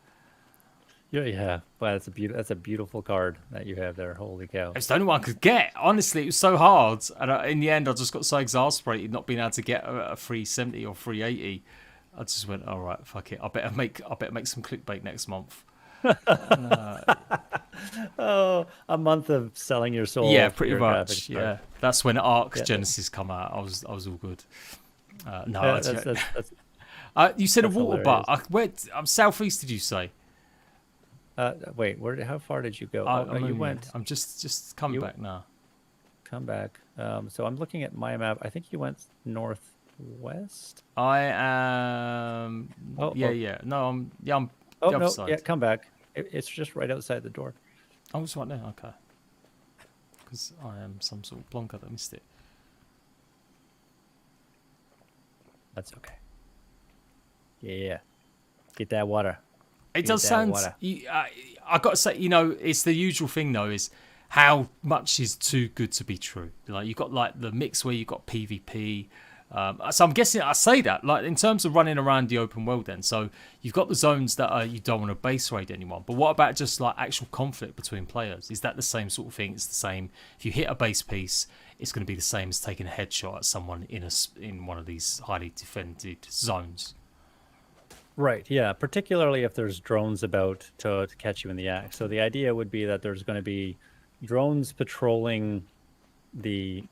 Yeah, well, that's a beautiful card that you have there. Holy cow! It's the only one I could get. Honestly, it was so hard, and in the end, I just got so exasperated not being able to get a 370 or 380. I just went, all right, fuck it. I better make some clickbait next month. Oh, a month of selling your soul. Yeah, pretty much. Yeah, that's when Arc Genesis come out. I was all good. No, you said a water butt. Where? Southeast, did you say? Wait, how far did you go? You went. I'm just coming back now. Come back. So I'm looking at my map. I think you went northwest. I am. Yeah. No, I'm the other side. Yeah, come back. It's just right outside the door. Oh, it's right there. Okay. Because I am some sort of plonker that missed it. That's okay. Yeah. Get that water. It does sound. I got to say, it's the usual thing though. Is how much is too good to be true? Like you got like the mix where you got PvP. So I'm guessing I say that like in terms of running around the open world. Then so you've got the zones that you don't want to base raid anyone. But what about just like actual conflict between players? Is that the same sort of thing? It's the same. If you hit a base piece, it's going to be the same as taking a headshot at someone in one of these highly defended zones. Right, yeah, particularly if there's drones about to catch you in the act. So the idea would be that there's going to be drones patrolling the...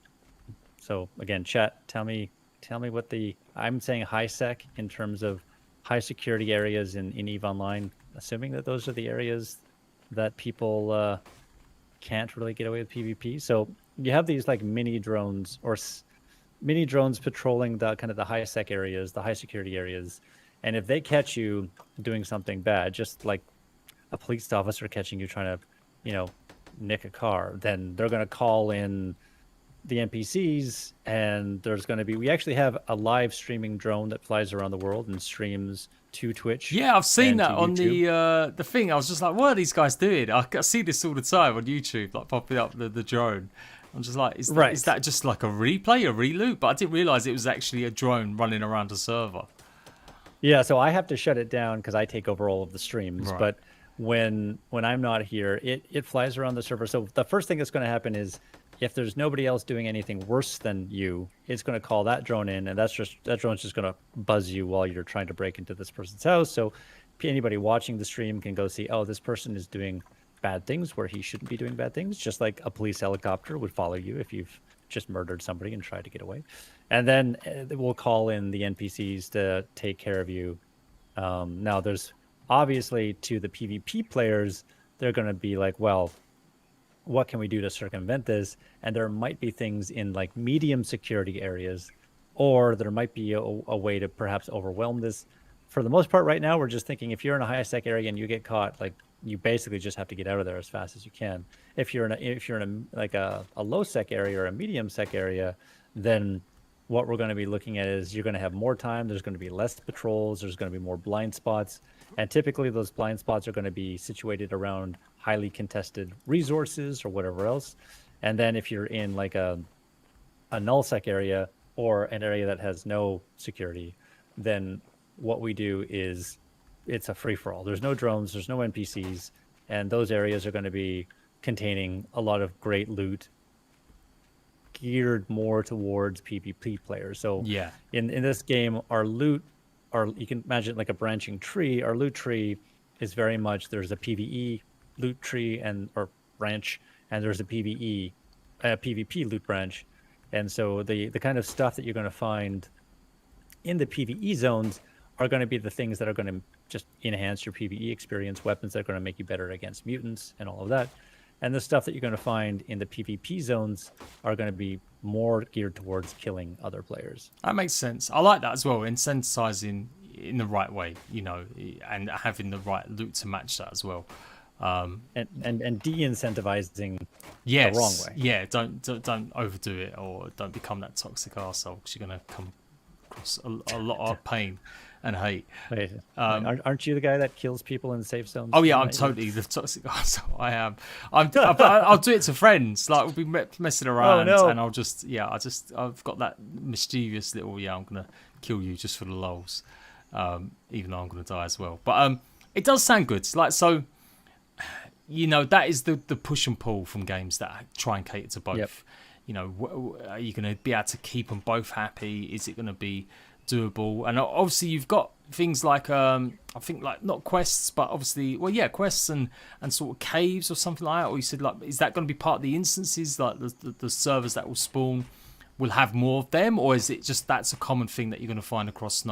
So again, chat, tell me what I'm saying high sec in terms of high security areas in EVE Online, assuming that those are the areas that people can't really get away with PvP. So you have these like mini drones patrolling the kind of the high sec areas, the high security areas. And if they catch you doing something bad, just like a police officer catching you trying to, nick a car, then they're going to call in the NPCs, and there's going to be... We actually have a live streaming drone that flies around the world and streams to Twitch. Yeah, I've seen that on the thing. I was just like, what are these guys doing? I see this all the time on YouTube, like popping up the drone. I'm just like, is that just like a replay, a reloop? But I didn't realize it was actually a drone running around a server. Yeah, so I have to shut it down because I take over all of the streams. Right. But when I'm not here, it flies around the server. So the first thing that's going to happen is if there's nobody else doing anything worse than you, it's going to call that drone in, and that drone's just going to buzz you while you're trying to break into this person's house. So anybody watching the stream can go see, oh, this person is doing bad things where he shouldn't be doing bad things, just like a police helicopter would follow you if you've just murdered somebody and tried to get away. And then we'll call in the NPCs to take care of you. Now, there's obviously to the PvP players, they're going to be like, well, what can we do to circumvent this? And there might be things in like medium security areas, or there might be a way to perhaps overwhelm this. For the most part right now, we're just thinking if you're in a high sec area and you get caught, like you basically just have to get out of there as fast as you can. If you're in a low sec area or a medium sec area, then what we're going to be looking at is you're going to have more time. There's going to be less patrols. There's going to be more blind spots. And typically those blind spots are going to be situated around highly contested resources or whatever else. And then if you're in like a null sec area or an area that has no security, then what we do is it's a free-for-all. There's no drones, there's no NPCs, and those areas are going to be containing a lot of great loot geared more towards PvP players. So Yeah. in this game, our loot, you can imagine like a branching tree. Our loot tree is very much, there's a PvE loot tree or branch, and there's a PvP loot branch. And so the kind of stuff that you're going to find in the PvE zones are going to be the things that are going to just enhance your PvE experience, weapons that are going to make you better against mutants and all of that. And the stuff that you're going to find in the PvP zones are going to be more geared towards killing other players. That makes sense. I like that as well, incentivizing in the right way, you know, and having the right loot to match that as well. And de-incentivizing yes, the wrong way. Yeah, don't overdo it, or don't become that toxic arsehole, because you're going to come across a lot of pain and hate. Wait, aren't you the guy that kills people in safe zones? Oh yeah, I'm totally the toxic arsehole. I am. I'll do it to friends. Like we'll be messing around, and I've got that mischievous little I'm gonna kill you just for the lols, even though I'm gonna die as well. But it does sound good. Like so. You know, that is the push and pull from games that try and cater to both. Yep. You know, are you going to be able to keep them both happy? Is it going to be doable? And obviously you've got things like, I think like not quests, but obviously, well, yeah, quests and sort of caves or something like that. Or you said like, is that going to be part of the instances? Like the servers that will spawn will have more of them? Or is it just that's a common thing that you're going to find across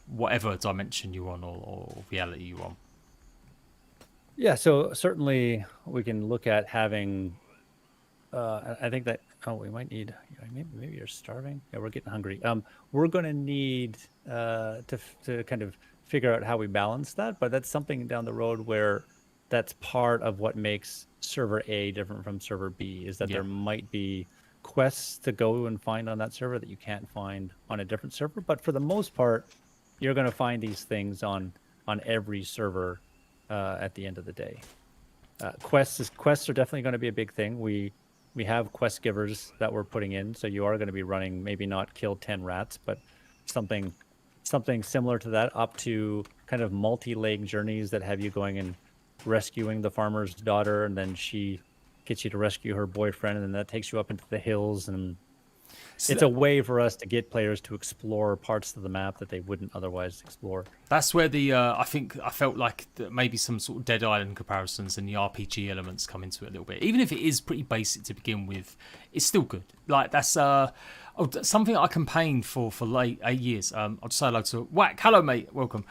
whatever dimension you're on or reality you're on? Yeah, so certainly we can look at having. I think that we might need. Maybe you're starving. Yeah, we're getting hungry. We're going to need to kind of figure out how we balance that, but that's something down the road where that's part of what makes server A different from server B. Is that there might be quests to go and find on that server that you can't find on a different server, but for the most part, you're going to find these things on every server. At the end of the day, quests are definitely going to be a big thing. We have quest givers that we're putting in, so you are going to be running maybe not kill 10 rats, but something similar to that, up to kind of multi-leg journeys that have you going and rescuing the farmer's daughter, and then she gets you to rescue her boyfriend, and then that takes you up into the hills, and so it's a way for us to get players to explore parts of the map that they wouldn't otherwise explore. That's where I felt like maybe some sort of Dead Island comparisons and the RPG elements come into it a little bit. Even if it is pretty basic to begin with, it's still good. Like that's something I campaigned for 8 years. I'll just say hello to Whack. Hello, mate. Welcome.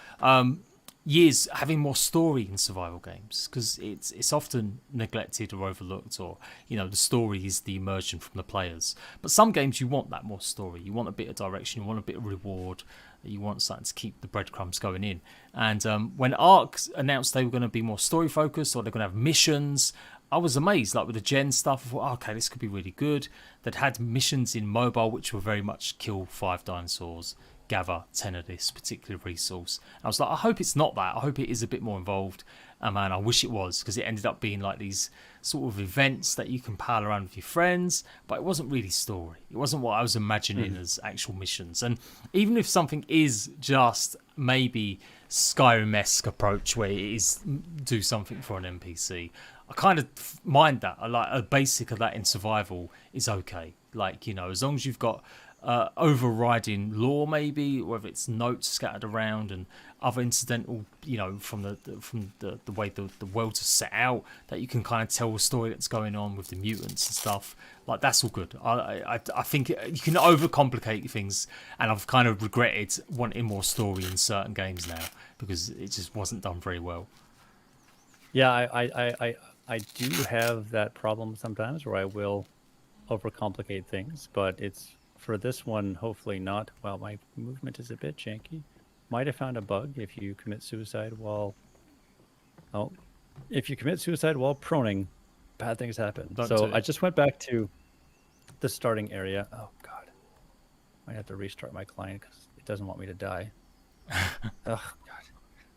Years having more story in survival games, because it's often neglected or overlooked, or the story is the immersion from the players. But some games you want that more story. You want a bit of direction. You want a bit of reward. You want something to keep the breadcrumbs going in. And when Ark announced they were going to be more story focused, or they're going to have missions, I was amazed. Like with the Gen stuff, I thought, okay, this could be really good. They'd had missions in mobile which were very much kill 5 dinosaurs, gather 10 of this particular resource. I was like, I hope it's not that. I hope it is a bit more involved. And man, I wish it was, because it ended up being like these sort of events that you can pal around with your friends, but it wasn't really story. It wasn't what I was imagining as actual missions. And even if something is just maybe Skyrim-esque approach where it is do something for an NPC. I kind of mind that. I like a basic of that in survival is okay. Like, you know, as long as you've got overriding lore, maybe, whether it's notes scattered around and other incidental, you know, from the way the worlds are set out, that you can kind of tell a story that's going on with the mutants and stuff. Like, that's all good. I think you can overcomplicate things, and I've kind of regretted wanting more story in certain games now because it just wasn't done very well. Yeah, I do have that problem sometimes where I will overcomplicate things, but it's for this one, hopefully not. Well, my movement is a bit janky. Might have found a bug if you commit suicide while... Oh, if you commit suicide while proning, bad things happen. So I just went back to the starting area. Oh, God. Might have to restart my client because it doesn't want me to die. Oh, God.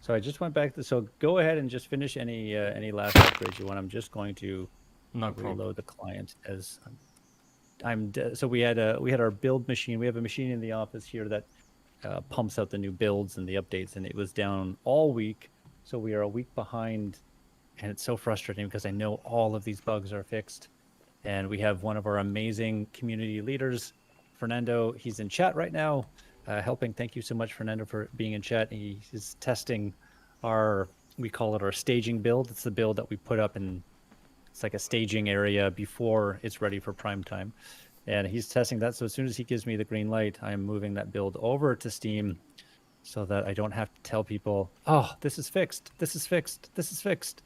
So I just went back to... So go ahead and just finish any last upgrades you want. I'm just going to reload the client as... So we had our build machine. We have a machine in the office here that pumps out the new builds and the updates, and it was down all week. So we are a week behind, and it's so frustrating because I know all of these bugs are fixed. And we have one of our amazing community leaders, Fernando. He's in chat right now, helping. Thank you so much, Fernando, for being in chat. He's testing we call it our staging build. It's the build that we put up in... It's like a staging area before it's ready for prime time. And he's testing that. So as soon as he gives me the green light, I'm moving that build over to Steam so that I don't have to tell people, oh, this is fixed. This is fixed. This is fixed.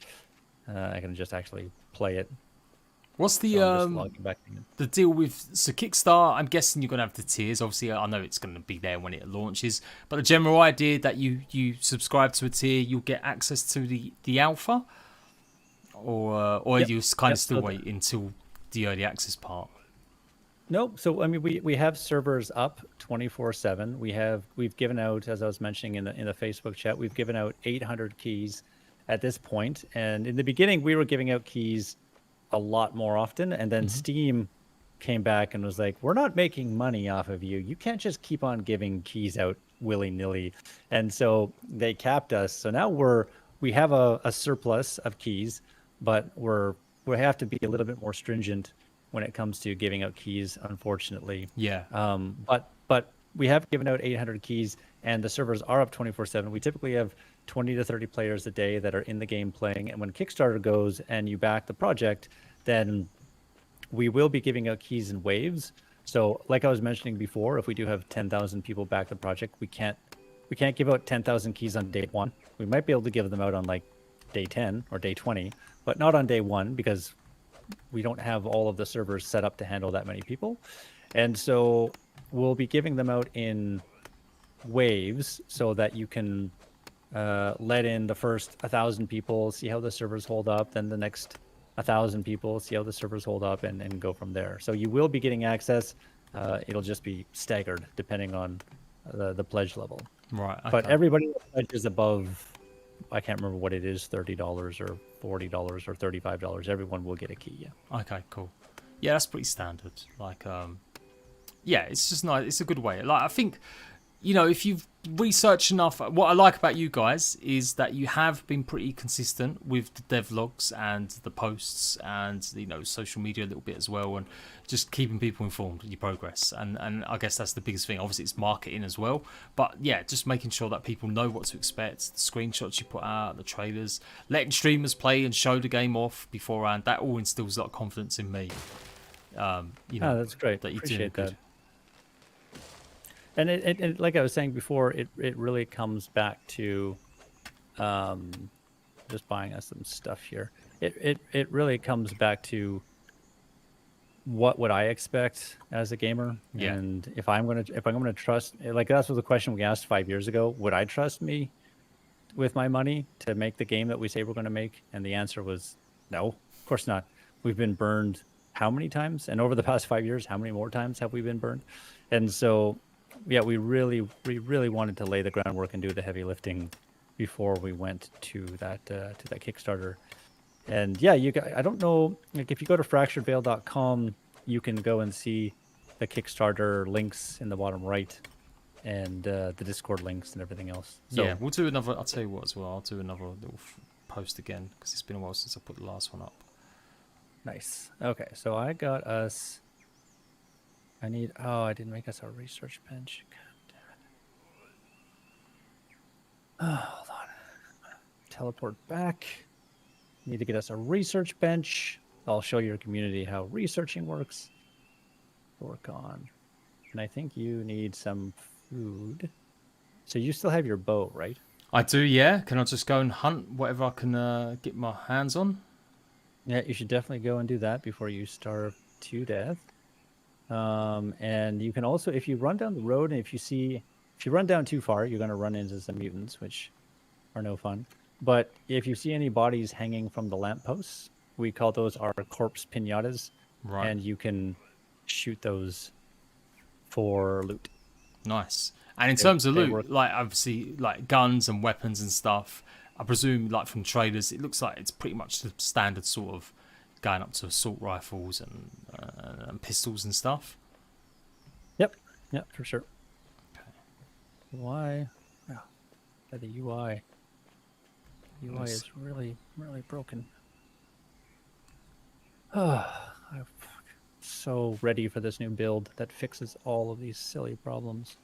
I can just actually play it. What's the deal with Kickstarter? I'm guessing you're going to have the tiers. Obviously, I know it's going to be there when it launches. But the general idea that you subscribe to a tier, you'll get access to the alpha? Or you kind of still wait until the early access part? Nope. So I mean, we have servers up 24/7. We've given out, as I was mentioning in the Facebook chat, we've given out 800 keys at this point. And in the beginning, we were giving out keys a lot more often, and then Steam came back and was like, "We're not making money off of you. You can't just keep on giving keys out willy-nilly." And so they capped us. So now we have a surplus of keys. But we have to be a little bit more stringent when it comes to giving out keys, unfortunately. Yeah. But we have given out 800 keys, and the servers are up 24/7. We typically have 20 to 30 players a day that are in the game playing. And when Kickstarter goes and you back the project, then we will be giving out keys in waves. So like I was mentioning before, if we do have 10,000 people back the project, we can't give out 10,000 keys on day one. We might be able to give them out on like day 10 or day 20. But not on day one because we don't have all of the servers set up to handle that many people. And so we'll be giving them out in waves so that you can let in the first 1,000 people, see how the servers hold up, then the next 1,000 people, see how the servers hold up, and go from there. So you will be getting access. It'll just be staggered depending on the pledge level. Right. Okay. But everybody that pledges above... I can't remember what it is, $30 or $40 or $35. Everyone will get a key. Yeah. Okay, cool. Yeah, that's pretty standard. Like, yeah, it's just nice. It's a good way. Like, I think, you know, if you've researched enough, what I like about you guys is that you have been pretty consistent with the devlogs and the posts and, you know, social media a little bit as well, and just keeping people informed of your progress. And I guess that's the biggest thing. Obviously, it's marketing as well. But yeah, just making sure that people know what to expect, the screenshots you put out, the trailers, letting streamers play and show the game off beforehand. That all instills a lot of confidence in me. You know, that's great. That you're Appreciate doing that. good. And it like I was saying before, it really comes back to just buying us some stuff here. It really comes back to what would I expect as a gamer, and if I'm gonna trust, like that's was the question we asked 5 years ago. Would I trust me with my money to make the game that we say we're going to make? And the answer was no, of course not. We've been burned how many times? And over the past 5 years, how many more times have we been burned? And so, yeah, we really wanted to lay the groundwork and do the heavy lifting before we went to that Kickstarter. And yeah, I don't know, like if you go to fracturedveil.com, you can go and see the Kickstarter links in the bottom right. and the Discord links and everything else. So, yeah, we'll do another. I'll tell you what as well. I'll do another little post again because it's been a while since I put the last one up. Nice. Okay, so I got us. I need. Oh, I didn't make us a research bench. God damn it. Oh, hold on. Teleport back. Need to get us a research bench. I'll show your community how researching works. Work on. And I think you need some food. So you still have your bow, right? I do, yeah. Can I just go and hunt whatever I can get my hands on? Yeah, you should definitely go and do that before you starve to death. And you can also, if you run down the road and if you run down too far, you're going to run into some mutants, which are no fun. But if you see any bodies hanging from the lampposts, we call those our corpse pinatas. Right. And you can shoot those for loot. Nice. And in terms of loot, like obviously like guns and weapons and stuff, I presume like from traders, it looks like it's pretty much the standard sort of going up to assault rifles and pistols and stuff. Yep. Yep, for sure. Okay. Why? Oh, the UI. UI is really, really broken. I'm so ready for this new build that fixes all of these silly problems.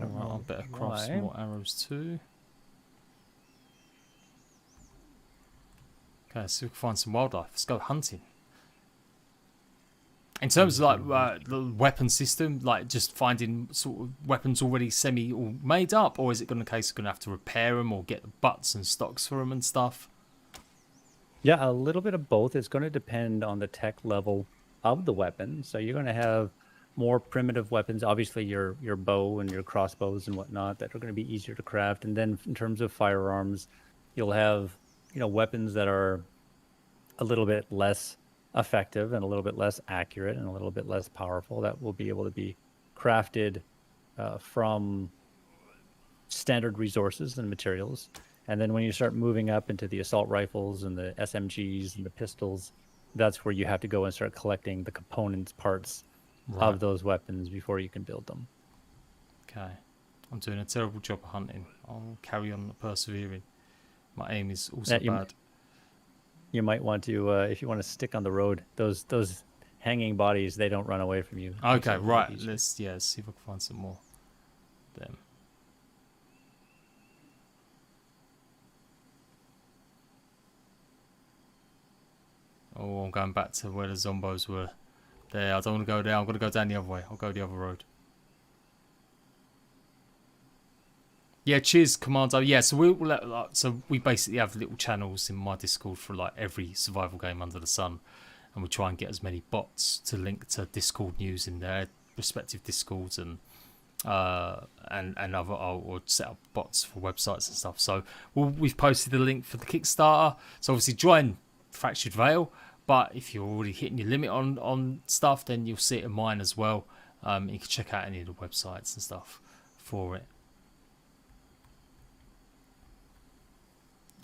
Alright, I better craft some more arrows too. Okay, so we can find some wildlife. Let's go hunting. In terms of like the weapon system, like just finding sort of weapons already all made up, or is it going to case going to have to repair them or get the butts and stocks for them and stuff? Yeah, a little bit of both. It's going to depend on the tech level of the weapon. So you're going to have more primitive weapons, obviously your bow and your crossbows and whatnot that are going to be easier to craft. And then in terms of firearms, you'll have weapons that are a little bit less effective and a little bit less accurate and a little bit less powerful that will be able to be crafted from standard resources and materials. And then when you start moving up into the assault rifles and the SMGs and the pistols, that's where you have to go and start collecting the components, parts of those weapons before you can build them. Okay. I'm doing a terrible job of hunting. I'll carry on persevering. My aim is also bad. You might want to, if you want to stick on the road, those hanging bodies, they don't run away from you. Okay, right. Let's see if I can find some more. Them. Oh, I'm going back to where the zombos were. There, I don't want to go there. I'm going to go down the other way. I'll go the other road. Yeah, cheers, Commando. Yeah, so we basically have little channels in my Discord for like every survival game under the sun, and we try and get as many bots to link to Discord news in their respective Discords and other or set up bots for websites and stuff. So we've posted the link for the Kickstarter. So obviously join Fractured Veil. But if you're already hitting your limit on stuff, then you'll see it in mine as well. You can check out any of the websites and stuff for it.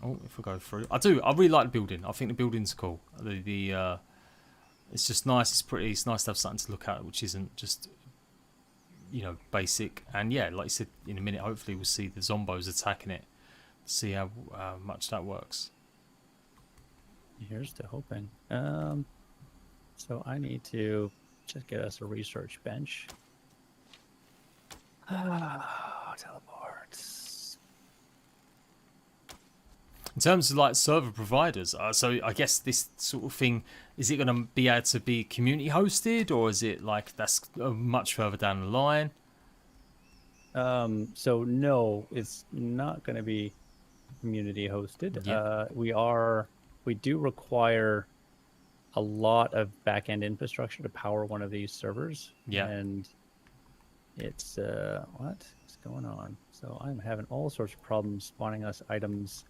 Oh, if we go through, I really like the building. I think the building's cool. It's just nice. It's pretty. It's nice to have something to look at, which isn't just basic. And yeah, like you said, in a minute, hopefully we'll see the zombos attacking it. See how much that works. Here's to hoping. So I need to just get us a research bench. Teleports. In terms of like server providers, so I guess this sort of thing, is it going to be able to be community hosted, or is it like that's much further down the line? So no, it's not going to be community hosted. Yeah. We do require a lot of back-end infrastructure to power one of these servers. Yeah. And it's, what's going on? So I'm having all sorts of problems spawning us items.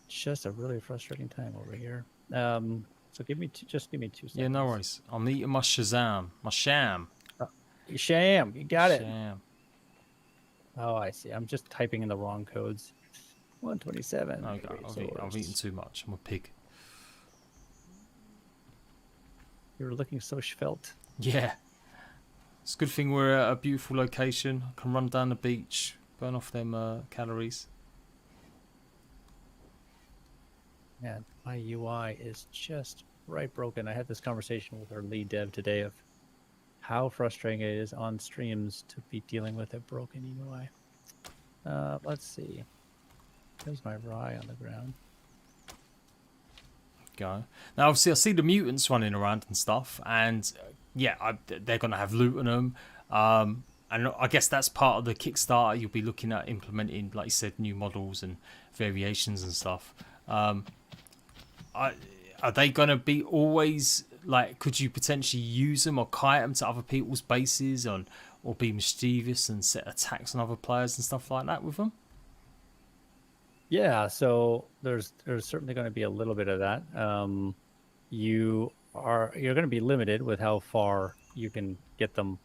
Just a really frustrating time over here. So give me 2 seconds. Yeah, no worries. I'm eating my Shazam. My Sham. Sham, you got it. Sham. Oh, I see. I'm just typing in the wrong codes. 127. Okay, I've eaten too much. I'm a pig. You're looking so svelte. Yeah. It's a good thing we're at a beautiful location. I can run down the beach, burn off them calories. Man, my UI is just right broken. I had this conversation with our lead dev today of how frustrating it is on streams to be dealing with a broken UI. Let's see. There's my rye on the ground. Go. Now, obviously, I see the mutants running around and stuff, and yeah, they're going to have loot on them. And I guess that's part of the Kickstarter. You'll be looking at implementing, like you said, new models and variations and stuff. Are they going to be always, like, could you potentially use them or kite them to other people's bases or be mischievous and set attacks on other players and stuff like that with them? Yeah, so there's certainly going to be a little bit of that. You're going to be limited with how far you can get them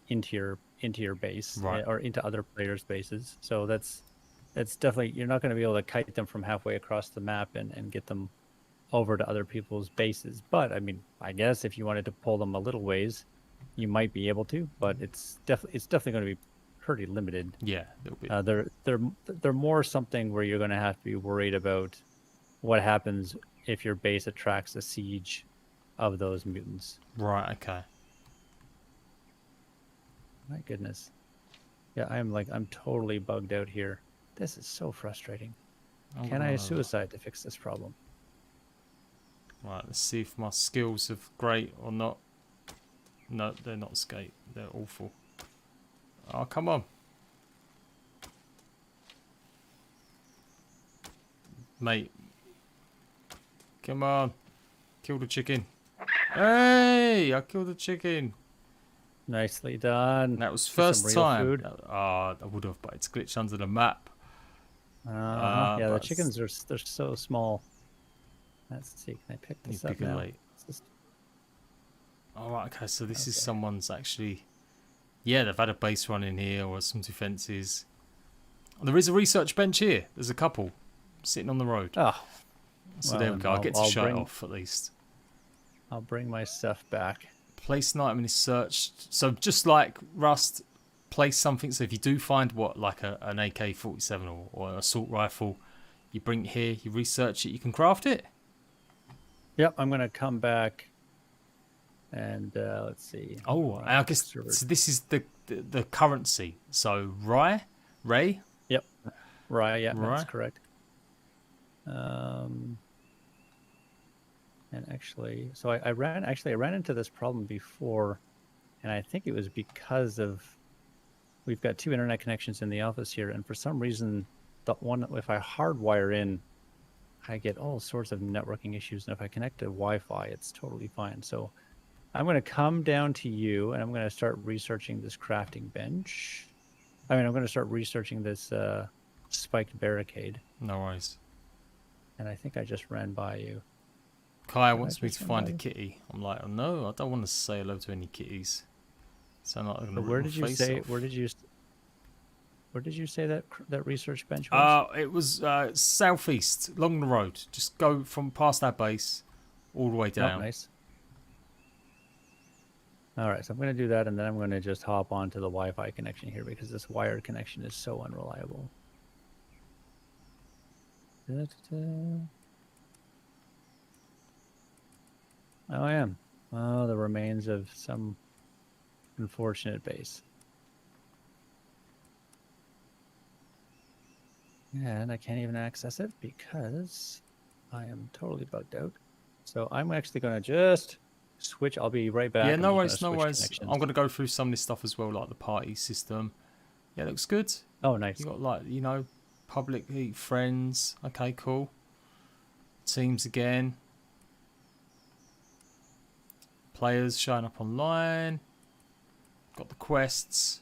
into your base, right, or into other players' bases. So that's definitely, you're not going to be able to kite them from halfway across the map and get them over to other people's bases. But I mean, I guess if you wanted to pull them a little ways, you might be able to. But it's definitely going to be pretty limited. Yeah, a little bit. They're more something where you're going to have to be worried about what happens if your base attracts a siege of those mutants. Right. Okay. My goodness. Yeah, I'm totally bugged out here. This is so frustrating. Can I suicide to fix this problem? Right, let's see if my skills are great or not. No, they're not skate. They're awful. Oh, come on. Mate. Come on. Kill the chicken. Hey, I killed the chicken. Nicely done. That was first time. Food. I would have, but it's glitched under the map. Yeah, the chickens they're so small. Let's see. Can I pick this up now? All right. Okay. So this is someone's actually. Yeah, they've had a base run in here or some defenses. There is a research bench here. There's a couple sitting on the road. Oh. So there we go. I get to show it off at least. I'll bring my stuff back. Place an item in his search. So just like Rust, place something. So if you do find like an AK-47 or an assault rifle, you bring it here, you research it, you can craft it. Yep, I'm going to come back and let's see. Oh, I guess so this is the currency. So Ray? Yep, Rye, yeah, Rye? that's correct. And actually, so I ran into this problem before, and I think it was because of we've got 2 internet connections in the office here, and for some reason, the one if I hardwire in, I get all sorts of networking issues, and if I connect to Wi-Fi, it's totally fine. So I'm going to come down to you, and I'm going to start researching this crafting bench. I'm going to start researching this spiked barricade. No worries. And I think I just ran by you. Kaya wants me to find a kitty. I'm like, oh, no, I don't want to say hello to any kitties. So I'm not going to. Where did you say? Where did you say that research bench was? It was southeast, along the road. Just go from past our base, all the way down. Oh, nice. All right, so I'm going to do that, and then I'm going to just hop onto the Wi-Fi connection here because this wired connection is so unreliable. Oh, I am. Oh, the remains of some unfortunate base. And I can't even access it because I am totally bugged out. So I'm actually going to just switch. I'll be right back. Yeah, no worries, no worries. I'm going to go through some of this stuff as well, like the party system. Yeah, looks good. Oh, nice. You got like, public friends. Okay, cool. Teams again. Players showing up online. Got the quests.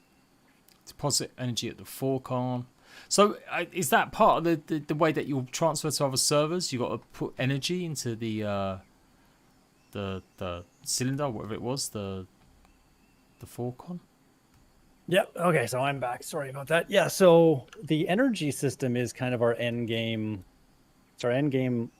Deposit energy at the forecon. So is that part of the way that you'll transfer to other servers? You got to put energy into the cylinder, whatever it was, the forecon. Yep. Okay, so I'm back. Sorry about that. Yeah. So the energy system is kind of our end game. It's our end game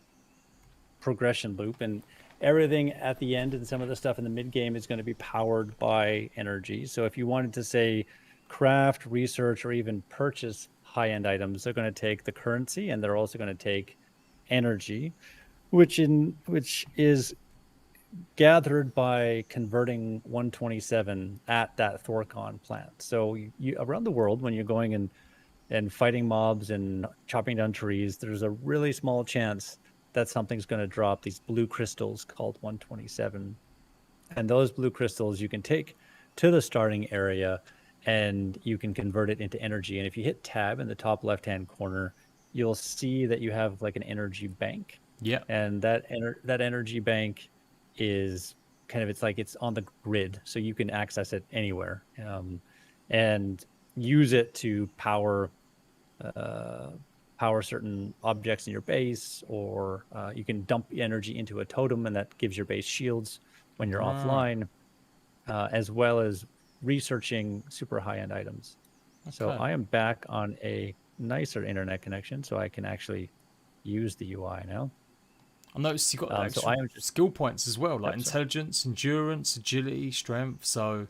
progression loop, and everything at the end and some of the stuff in the mid game is going to be powered by energy. So if you wanted to say craft, research, or even purchase high-end items, they're going to take the currency, and they're also going to take energy, which is gathered by converting 127 at that Thorcon plant. So you around the world, when you're going and fighting mobs and chopping down trees, there's a really small chance that something's going to drop these blue crystals called 127. And those blue crystals you can take to the starting area and you can convert it into energy. And if you hit tab in the top left-hand corner, you'll see that you have like an energy bank. Yeah. And that energy bank is kind of, it's on the grid, so you can access it anywhere, and use it to power certain objects in your base, or you can dump energy into a totem, and that gives your base shields when you're offline, as well as researching super high-end items. Okay. So I am back on a nicer internet connection, so I can actually use the UI now. I noticed you've got skill points as well, like intelligence, endurance, agility, strength. So,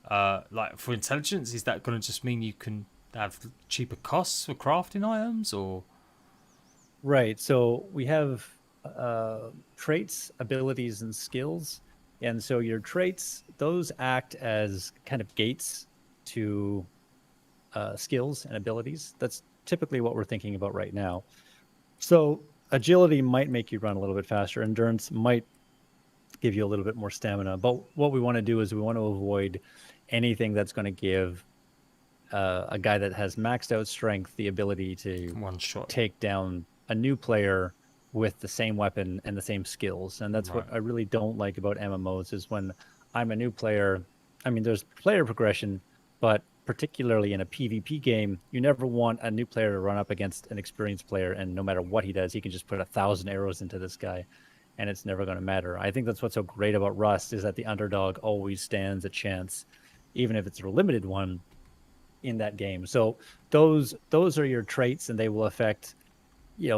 like for intelligence, is that going to just mean you can have cheaper costs for crafting items, or? Right. So we have traits, abilities, and skills. And so your traits, those act as kind of gates to skills and abilities. That's typically what we're thinking about right now. So agility might make you run a little bit faster. Endurance might give you a little bit more stamina. But what we want to do is we want to avoid anything that's going to give a guy that has maxed out strength the ability to one-shot take down a new player with the same weapon and the same skills. And that's what I really don't like about MMOs, is when I'm a new player. I mean, there's player progression, but particularly in a PvP game, you never want a new player to run up against an experienced player, and no matter what he does, he can just put 1,000 arrows into this guy, and it's never going to matter. I think that's what's so great about Rust, is that the underdog always stands a chance, even if it's a limited one in that game. So those are your traits, and they will affect,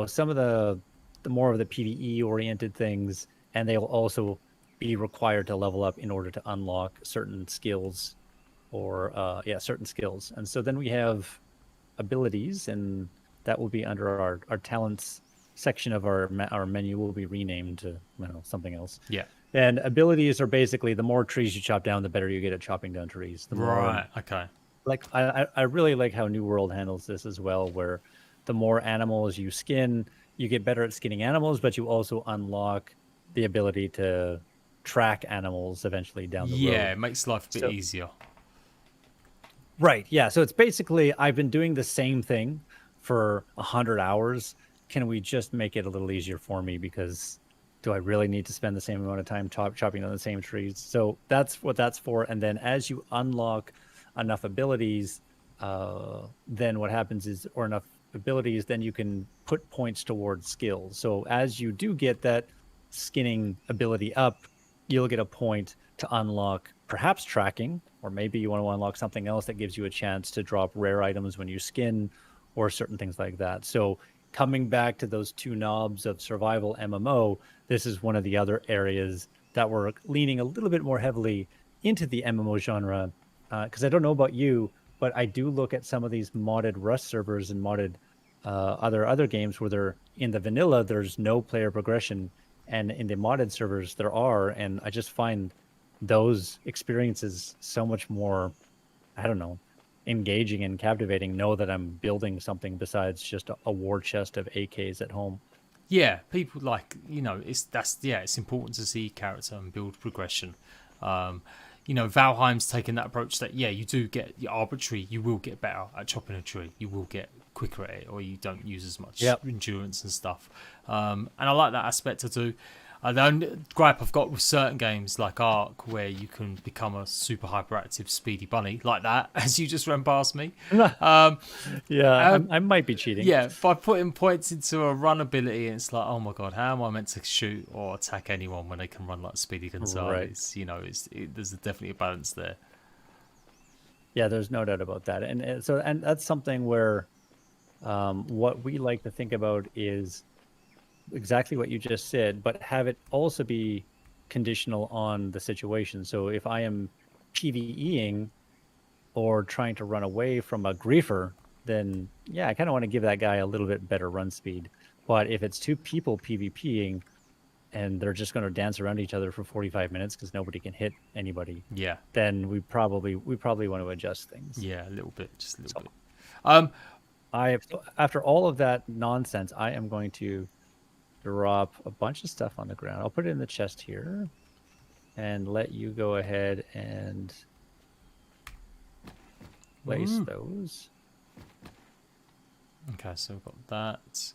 some of the more of the PvE oriented things, and they will also be required to level up in order to unlock certain skills, or certain skills. And so then we have abilities, and that will be under our talents section of our menu. Will be renamed to something else. Yeah. And abilities are basically, the more trees you chop down, the better you get at chopping down trees. The more, okay. Like I really like how New World handles this as well, where the more animals you skin, you get better at skinning animals, but you also unlock the ability to track animals eventually down the road. Yeah, it makes life a bit easier. Right. Yeah. So it's basically, I've been doing the same thing for 100 hours. Can we just make it a little easier for me? Because do I really need to spend the same amount of time chopping down the same trees? So that's what that's for. And then as you unlock enough abilities, then what happens is, or enough abilities, then you can put points towards skills. So as you do get that skinning ability up, you'll get a point to unlock perhaps tracking, or maybe you want to unlock something else that gives you a chance to drop rare items when you skin, or certain things like that. So coming back to those two knobs of survival MMO, this is one of the other areas that we're leaning a little bit more heavily into the MMO genre. Because I don't know about you, but I do look at some of these modded Rust servers and modded other games where they're in the vanilla, there's no player progression, and in the modded servers there are, and I just find those experiences so much more, I don't know, engaging and captivating. Know that I'm building something besides just a war chest of AKs at home. Yeah, people like, it's important to see character and build progression. Valheim's taken that approach that, you do get arbitrary, you will get better at chopping a tree, you will get quicker at it, or you don't use as much endurance and stuff. And I like that aspect. I do. The only gripe I've got with certain games like Ark, where you can become a super hyperactive speedy bunny like that, as you just ran past me. I might be cheating. Yeah, by putting points into a run ability, it's like, oh my god, how am I meant to shoot or attack anyone when they can run like Speedy Gonzalez? Right. There's definitely a balance there. Yeah, there's no doubt about that, and that's something where what we like to think about is exactly what you just said, but have it also be conditional on the situation. So if I am PvEing or trying to run away from a griefer, then yeah, I kind of want to give that guy a little bit better run speed. But if it's two people PvPing and they're just going to dance around each other for 45 minutes because nobody can hit anybody, Yeah. then we probably want to adjust things. Yeah, a little bit, just a little bit. After all of that nonsense, I am going to drop a bunch of stuff on the ground. I'll put it in the chest here and let you go ahead and place those. Okay, so we've got that.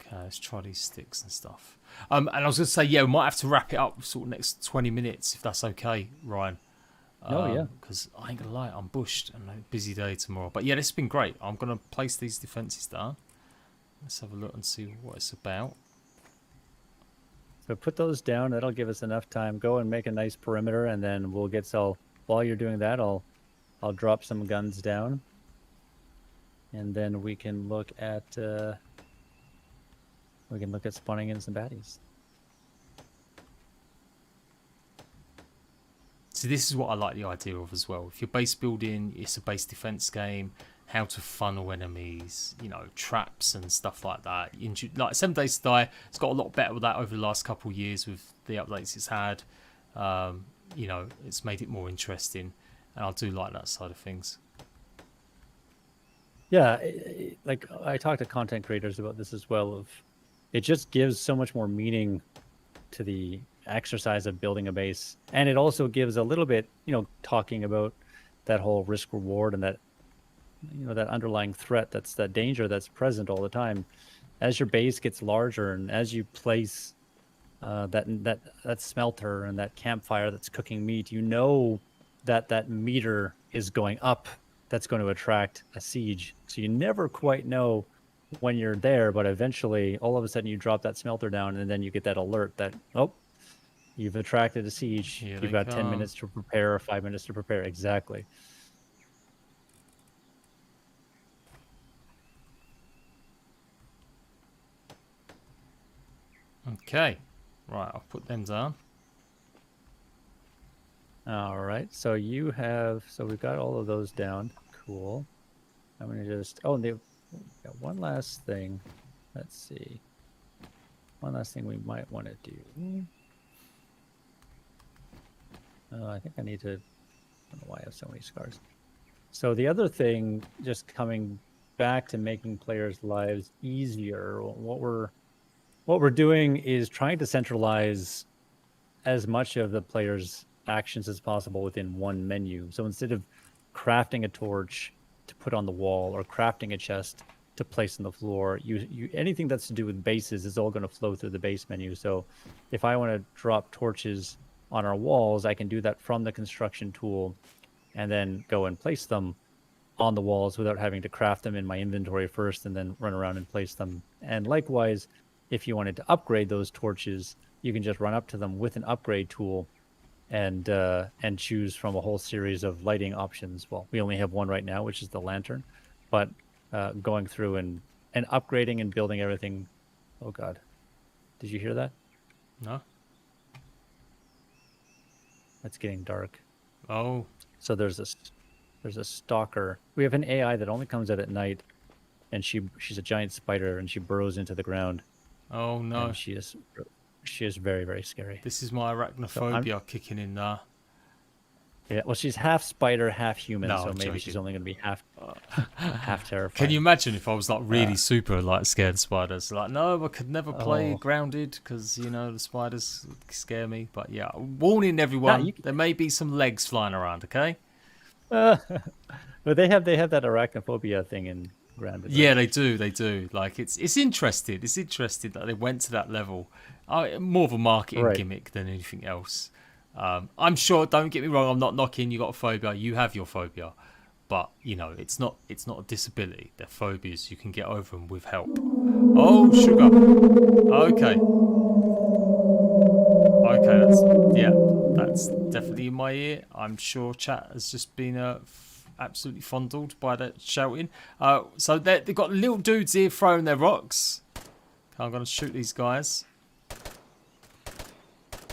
Okay, let's try these sticks and stuff. And I was going to say, yeah, we might have to wrap it up sort of next 20 minutes, if that's okay, Ryan. Oh, yeah. Because I ain't going to lie, I'm bushed and a busy day tomorrow. But yeah, this has been great. I'm going to place these defences down. Let's have a look and see what it's about. So put those down. That'll give us enough time. Go and make a nice perimeter, and then we'll get while you're doing that, I'll drop some guns down, and then we can look at spawning in some baddies. So this is what I like the idea of as well. If you're base building, it's a base defense game. How to funnel enemies, you know, traps and stuff like that. Like 7 Days to Die, it's got a lot better with that over the last couple of years with the updates it's had. You know, it's made it more interesting, and I do like that side of things. Yeah, like I talk to content creators about this as well. It just gives so much more meaning to the exercise of building a base, and it also gives a little bit, you know, talking about that whole risk reward and that, you know, that underlying threat, that's that danger that's present all the time. As your base gets larger and as you place that smelter and that campfire that's cooking meat, you know that meter is going up. That's going to attract a siege. So you never quite know when you're there, but eventually, all of a sudden, you drop that smelter down, and then you get that alert that, oh, you've attracted a siege. You've got 10 minutes to prepare or 5 minutes to prepare. Exactly. Okay, right, I'll put them down. All right, so we've got all of those down. Cool. I'm gonna just, they've got one last thing. Let's see. One last thing we might want to do. I think I need to, I don't know why I have so many scars. So the other thing, just coming back to making players' lives easier, what we're doing is trying to centralize as much of the player's actions as possible within one menu. So instead of crafting a torch to put on the wall or crafting a chest to place on the floor, anything that's to do with bases is all going to flow through the base menu. So if I want to drop torches on our walls, I can do that from the construction tool and then go and place them on the walls without having to craft them in my inventory first and then run around and place them. And likewise, if you wanted to upgrade those torches, you can just run up to them with an upgrade tool and choose from a whole series of lighting options. Well, we only have one right now, which is the lantern, but going through and upgrading and building everything. Oh God, did you hear that? No. It's getting dark. Oh. So there's a stalker. We have an AI that only comes out at night, and she's a giant spider, and she burrows into the ground. Oh no. And she is very, very scary. This is my arachnophobia kicking in there. Yeah, well, she's half spider, half human, No, so I'm maybe joking. she's only going to be half terrifying. Can you imagine if I was like really super like scared of spiders? Like, no, I could never play grounded because, you know, the spiders scare me. But yeah, warning everyone, there may be some legs flying around, okay? But they have that arachnophobia thing in grounded. Right? Yeah, they do. Like, it's interesting. It's interesting that they went to that level. More of a marketing gimmick than anything else. I'm sure, don't get me wrong, I'm not knocking you got a phobia, you have your phobia, but you know, it's not a disability. They're phobias, you can get over them with help. Oh, sugar. Okay, that's definitely in my ear. I'm sure chat has just been absolutely fondled by that shouting. So they've got little dudes here throwing their rocks. I'm gonna shoot these guys.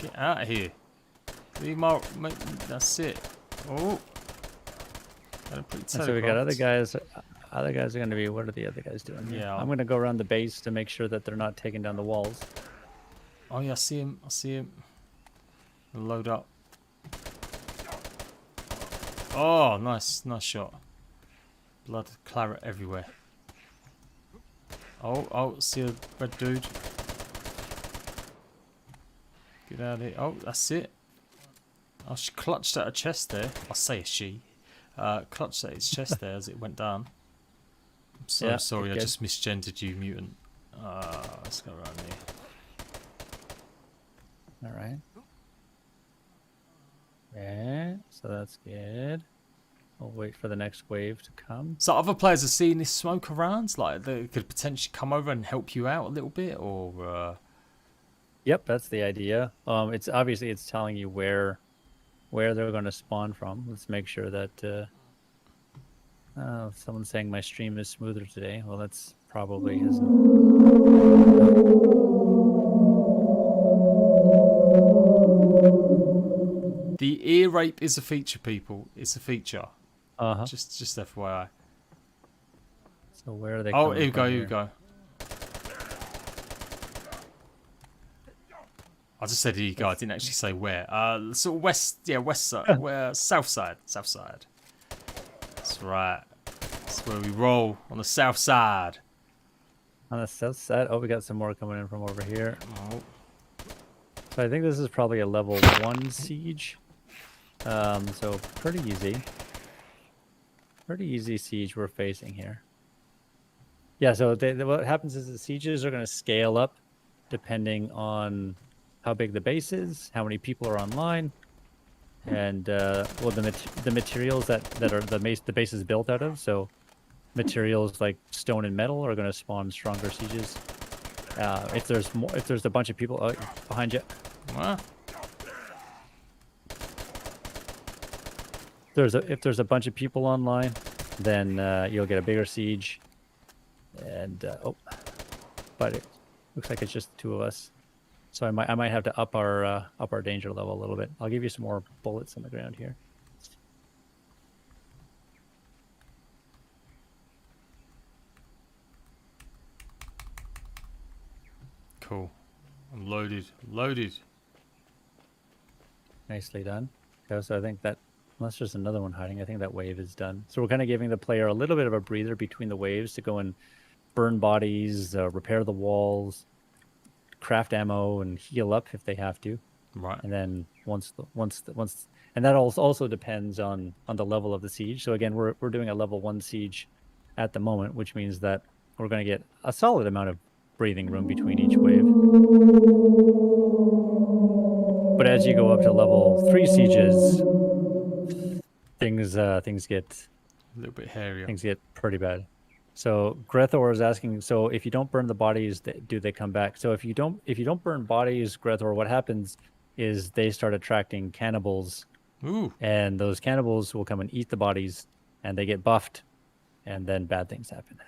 Get out of here. Leave my... That's it. Oh. And so we got other guys. Other guys are going to be... What are the other guys doing here? Yeah. I'm going to go around the base to make sure that they're not taking down the walls. Oh, yeah, I see him. I see him. Load up. Oh, nice. Nice shot. Blood claret everywhere. Oh, see a red dude. Get out of here. Oh, that's it. Oh, she clutched at her chest there. I say she. Clutched at his chest there as it went down. I'm so sorry, I just misgendered you, mutant. Let's go around here. Alright. Yeah, so that's good. We'll wait for the next wave to come. So other players are seeing this smoke around? Like, they could potentially come over and help you out a little bit, or... Yep, that's the idea. It's obviously it's telling you where they're going to spawn from. Let's make sure that... someone's saying my stream is smoother today. Well, that's probably isn't. The ear rape is a feature, people. It's a feature. Uh-huh. Just FYI. So where are they Oh, coming here you go, from here you go. I just said here you go. I didn't actually say where. Sort of west, yeah, west side, where south side. That's right. That's where we roll, on the south side. On the south side? Oh, we got some more coming in from over here. Oh. So I think this is probably a level 1 siege. So pretty easy. Pretty easy siege we're facing here. Yeah, so what happens is the sieges are going to scale up depending on how big the base is, how many people are online, and well, the materials that are the base is built out of. So materials like stone and metal are going to spawn stronger sieges. If there's a bunch of people behind you, What? if there's a bunch of people online, then you'll get a bigger siege. And but it looks like it's just the two of us. So I might have to up our danger level a little bit. I'll give you some more bullets on the ground here. Cool. I'm loaded. Nicely done. Okay, so I think that, unless there's another one hiding, I think that wave is done. So we're kind of giving the player a little bit of a breather between the waves to go and burn bodies, repair the walls, craft ammo, and heal up if they have to. Right. And then once, and that also depends on the level of the siege. So again, we're doing a level 1 siege at the moment, which means that we're going to get a solid amount of breathing room between each wave. But as you go up to level 3 sieges, things get A little bit hairier. things get pretty bad. So Grethor is asking, so if you don't burn the bodies, do they come back? So if you don't burn bodies, Grethor, what happens is they start attracting cannibals. Ooh. And those cannibals will come and eat the bodies, and they get buffed, and then bad things happen.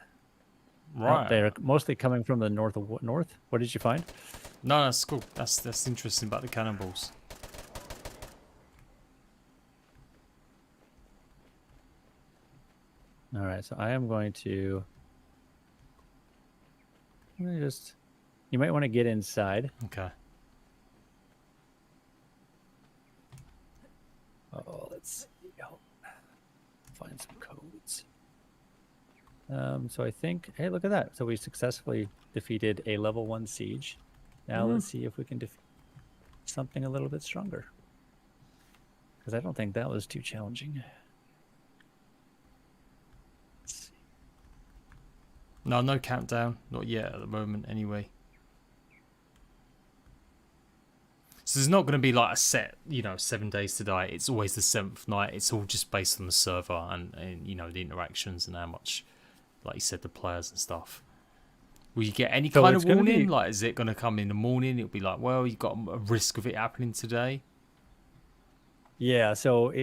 Right. They're mostly coming from the north. What did you find? No, that's cool. That's interesting about the cannibals. All right, so I am going to. You might want to get inside. Okay. Oh, let's see. Find some codes. So I think, hey, look at that. So we successfully defeated a level 1 siege. Now let's see if we can defeat something a little bit stronger. Because I don't think that was too challenging. Let's see. No countdown. Not yet at the moment, anyway. So there's not going to be like a set, 7 days to die. It's always the 7th night. It's all just based on the server and the interactions and how much, like you said, the players and stuff. Will you get any kind of warning? Like, is it going to come in the morning? It'll be like, well, you've got a risk of it happening today. Yeah, so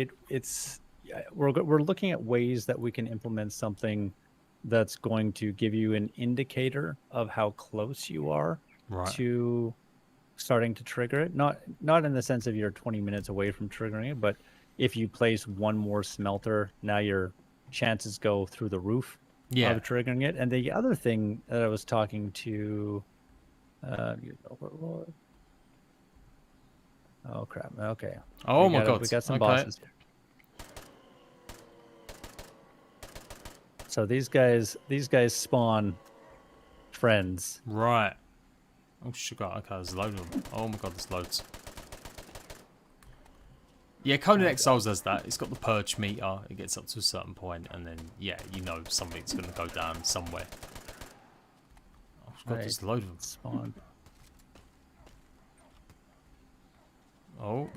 we're looking at ways that we can implement something that's going to give you an indicator of how close you are Right. to starting to trigger it. Not in the sense of you're 20 minutes away from triggering it, but if you place one more smelter, now your chances go through the roof of triggering it. And the other thing that I was talking to, oh crap! Okay. Oh my god! We got some okay. bosses here. So these guys spawn friends. Right. Oh sugar. Okay, there's a load of them. Oh my god, there's loads. Yeah, Conan Exiles does that. It's got the purge meter. It gets up to a certain point, and then yeah, you know something's gonna go down somewhere. Oh god, there's a load of them. Spawn. Oh,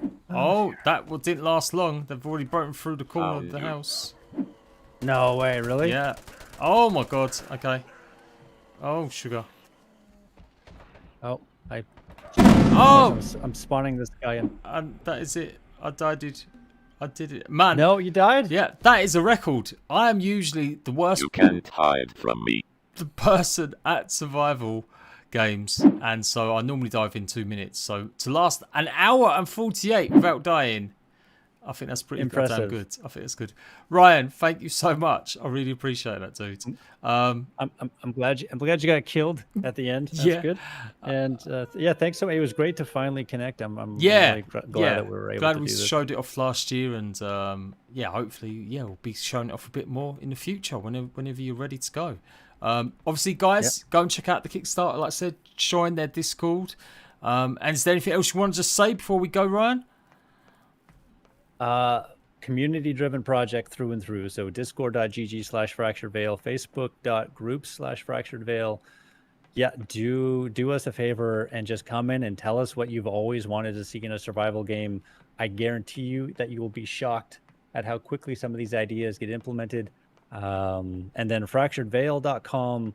that didn't last long. They've already broken through the corner of the house. No way, really? Yeah. Oh my god. Okay. Oh sugar. Oh, Oh! I'm spawning this guy in. And that is it. I did it. Man. No, you died? Yeah, that is a record. I am usually the worst. You can't hide from me. The person at survival games, and so I normally die within 2 minutes. So to last an hour and 48 without dying, I think that's pretty impressive. Goddamn good. I think that's good. Ryan, thank you so much. I really appreciate that, dude. I'm glad you got killed at the end. That's good. And yeah, thanks so much. It was great to finally connect. I'm really glad that we were able to do this. Glad we showed it off last year, and yeah, hopefully, we'll be showing it off a bit more in the future whenever you're ready to go. Obviously, guys, go and check out the Kickstarter. Like I said, join their Discord. And is there anything else you want to just say before we go, Ryan? Community-driven project through and through. So discord.gg/fracturedveil, facebook.groups/fracturedveil. Yeah, do us a favor and just come in and tell us what you've always wanted to see in a survival game. I guarantee you that you will be shocked at how quickly some of these ideas get implemented. And then fracturedveil.com.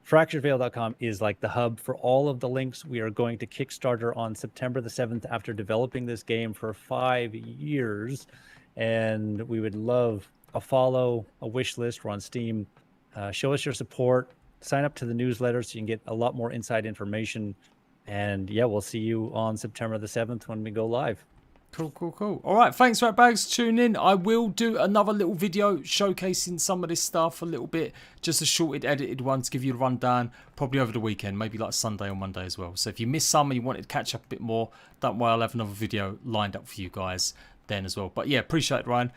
Fracturedveil.com is like the hub for all of the links. We are going to Kickstarter on September the 7th after developing this game for 5 years. And we would love a follow, a wish list. We're on Steam. Show us your support. Sign up to the newsletter so you can get a lot more inside information. And yeah, we'll see you on September the 7th when we go live. Cool. All right, thanks, Ratbags. Tune in. I will do another little video showcasing some of this stuff a little bit. Just a shorted, edited one to give you a rundown, probably over the weekend, maybe like Sunday or Monday as well. So if you missed some and you wanted to catch up a bit more, don't worry, I'll have another video lined up for you guys then as well. But yeah, appreciate it, Ryan.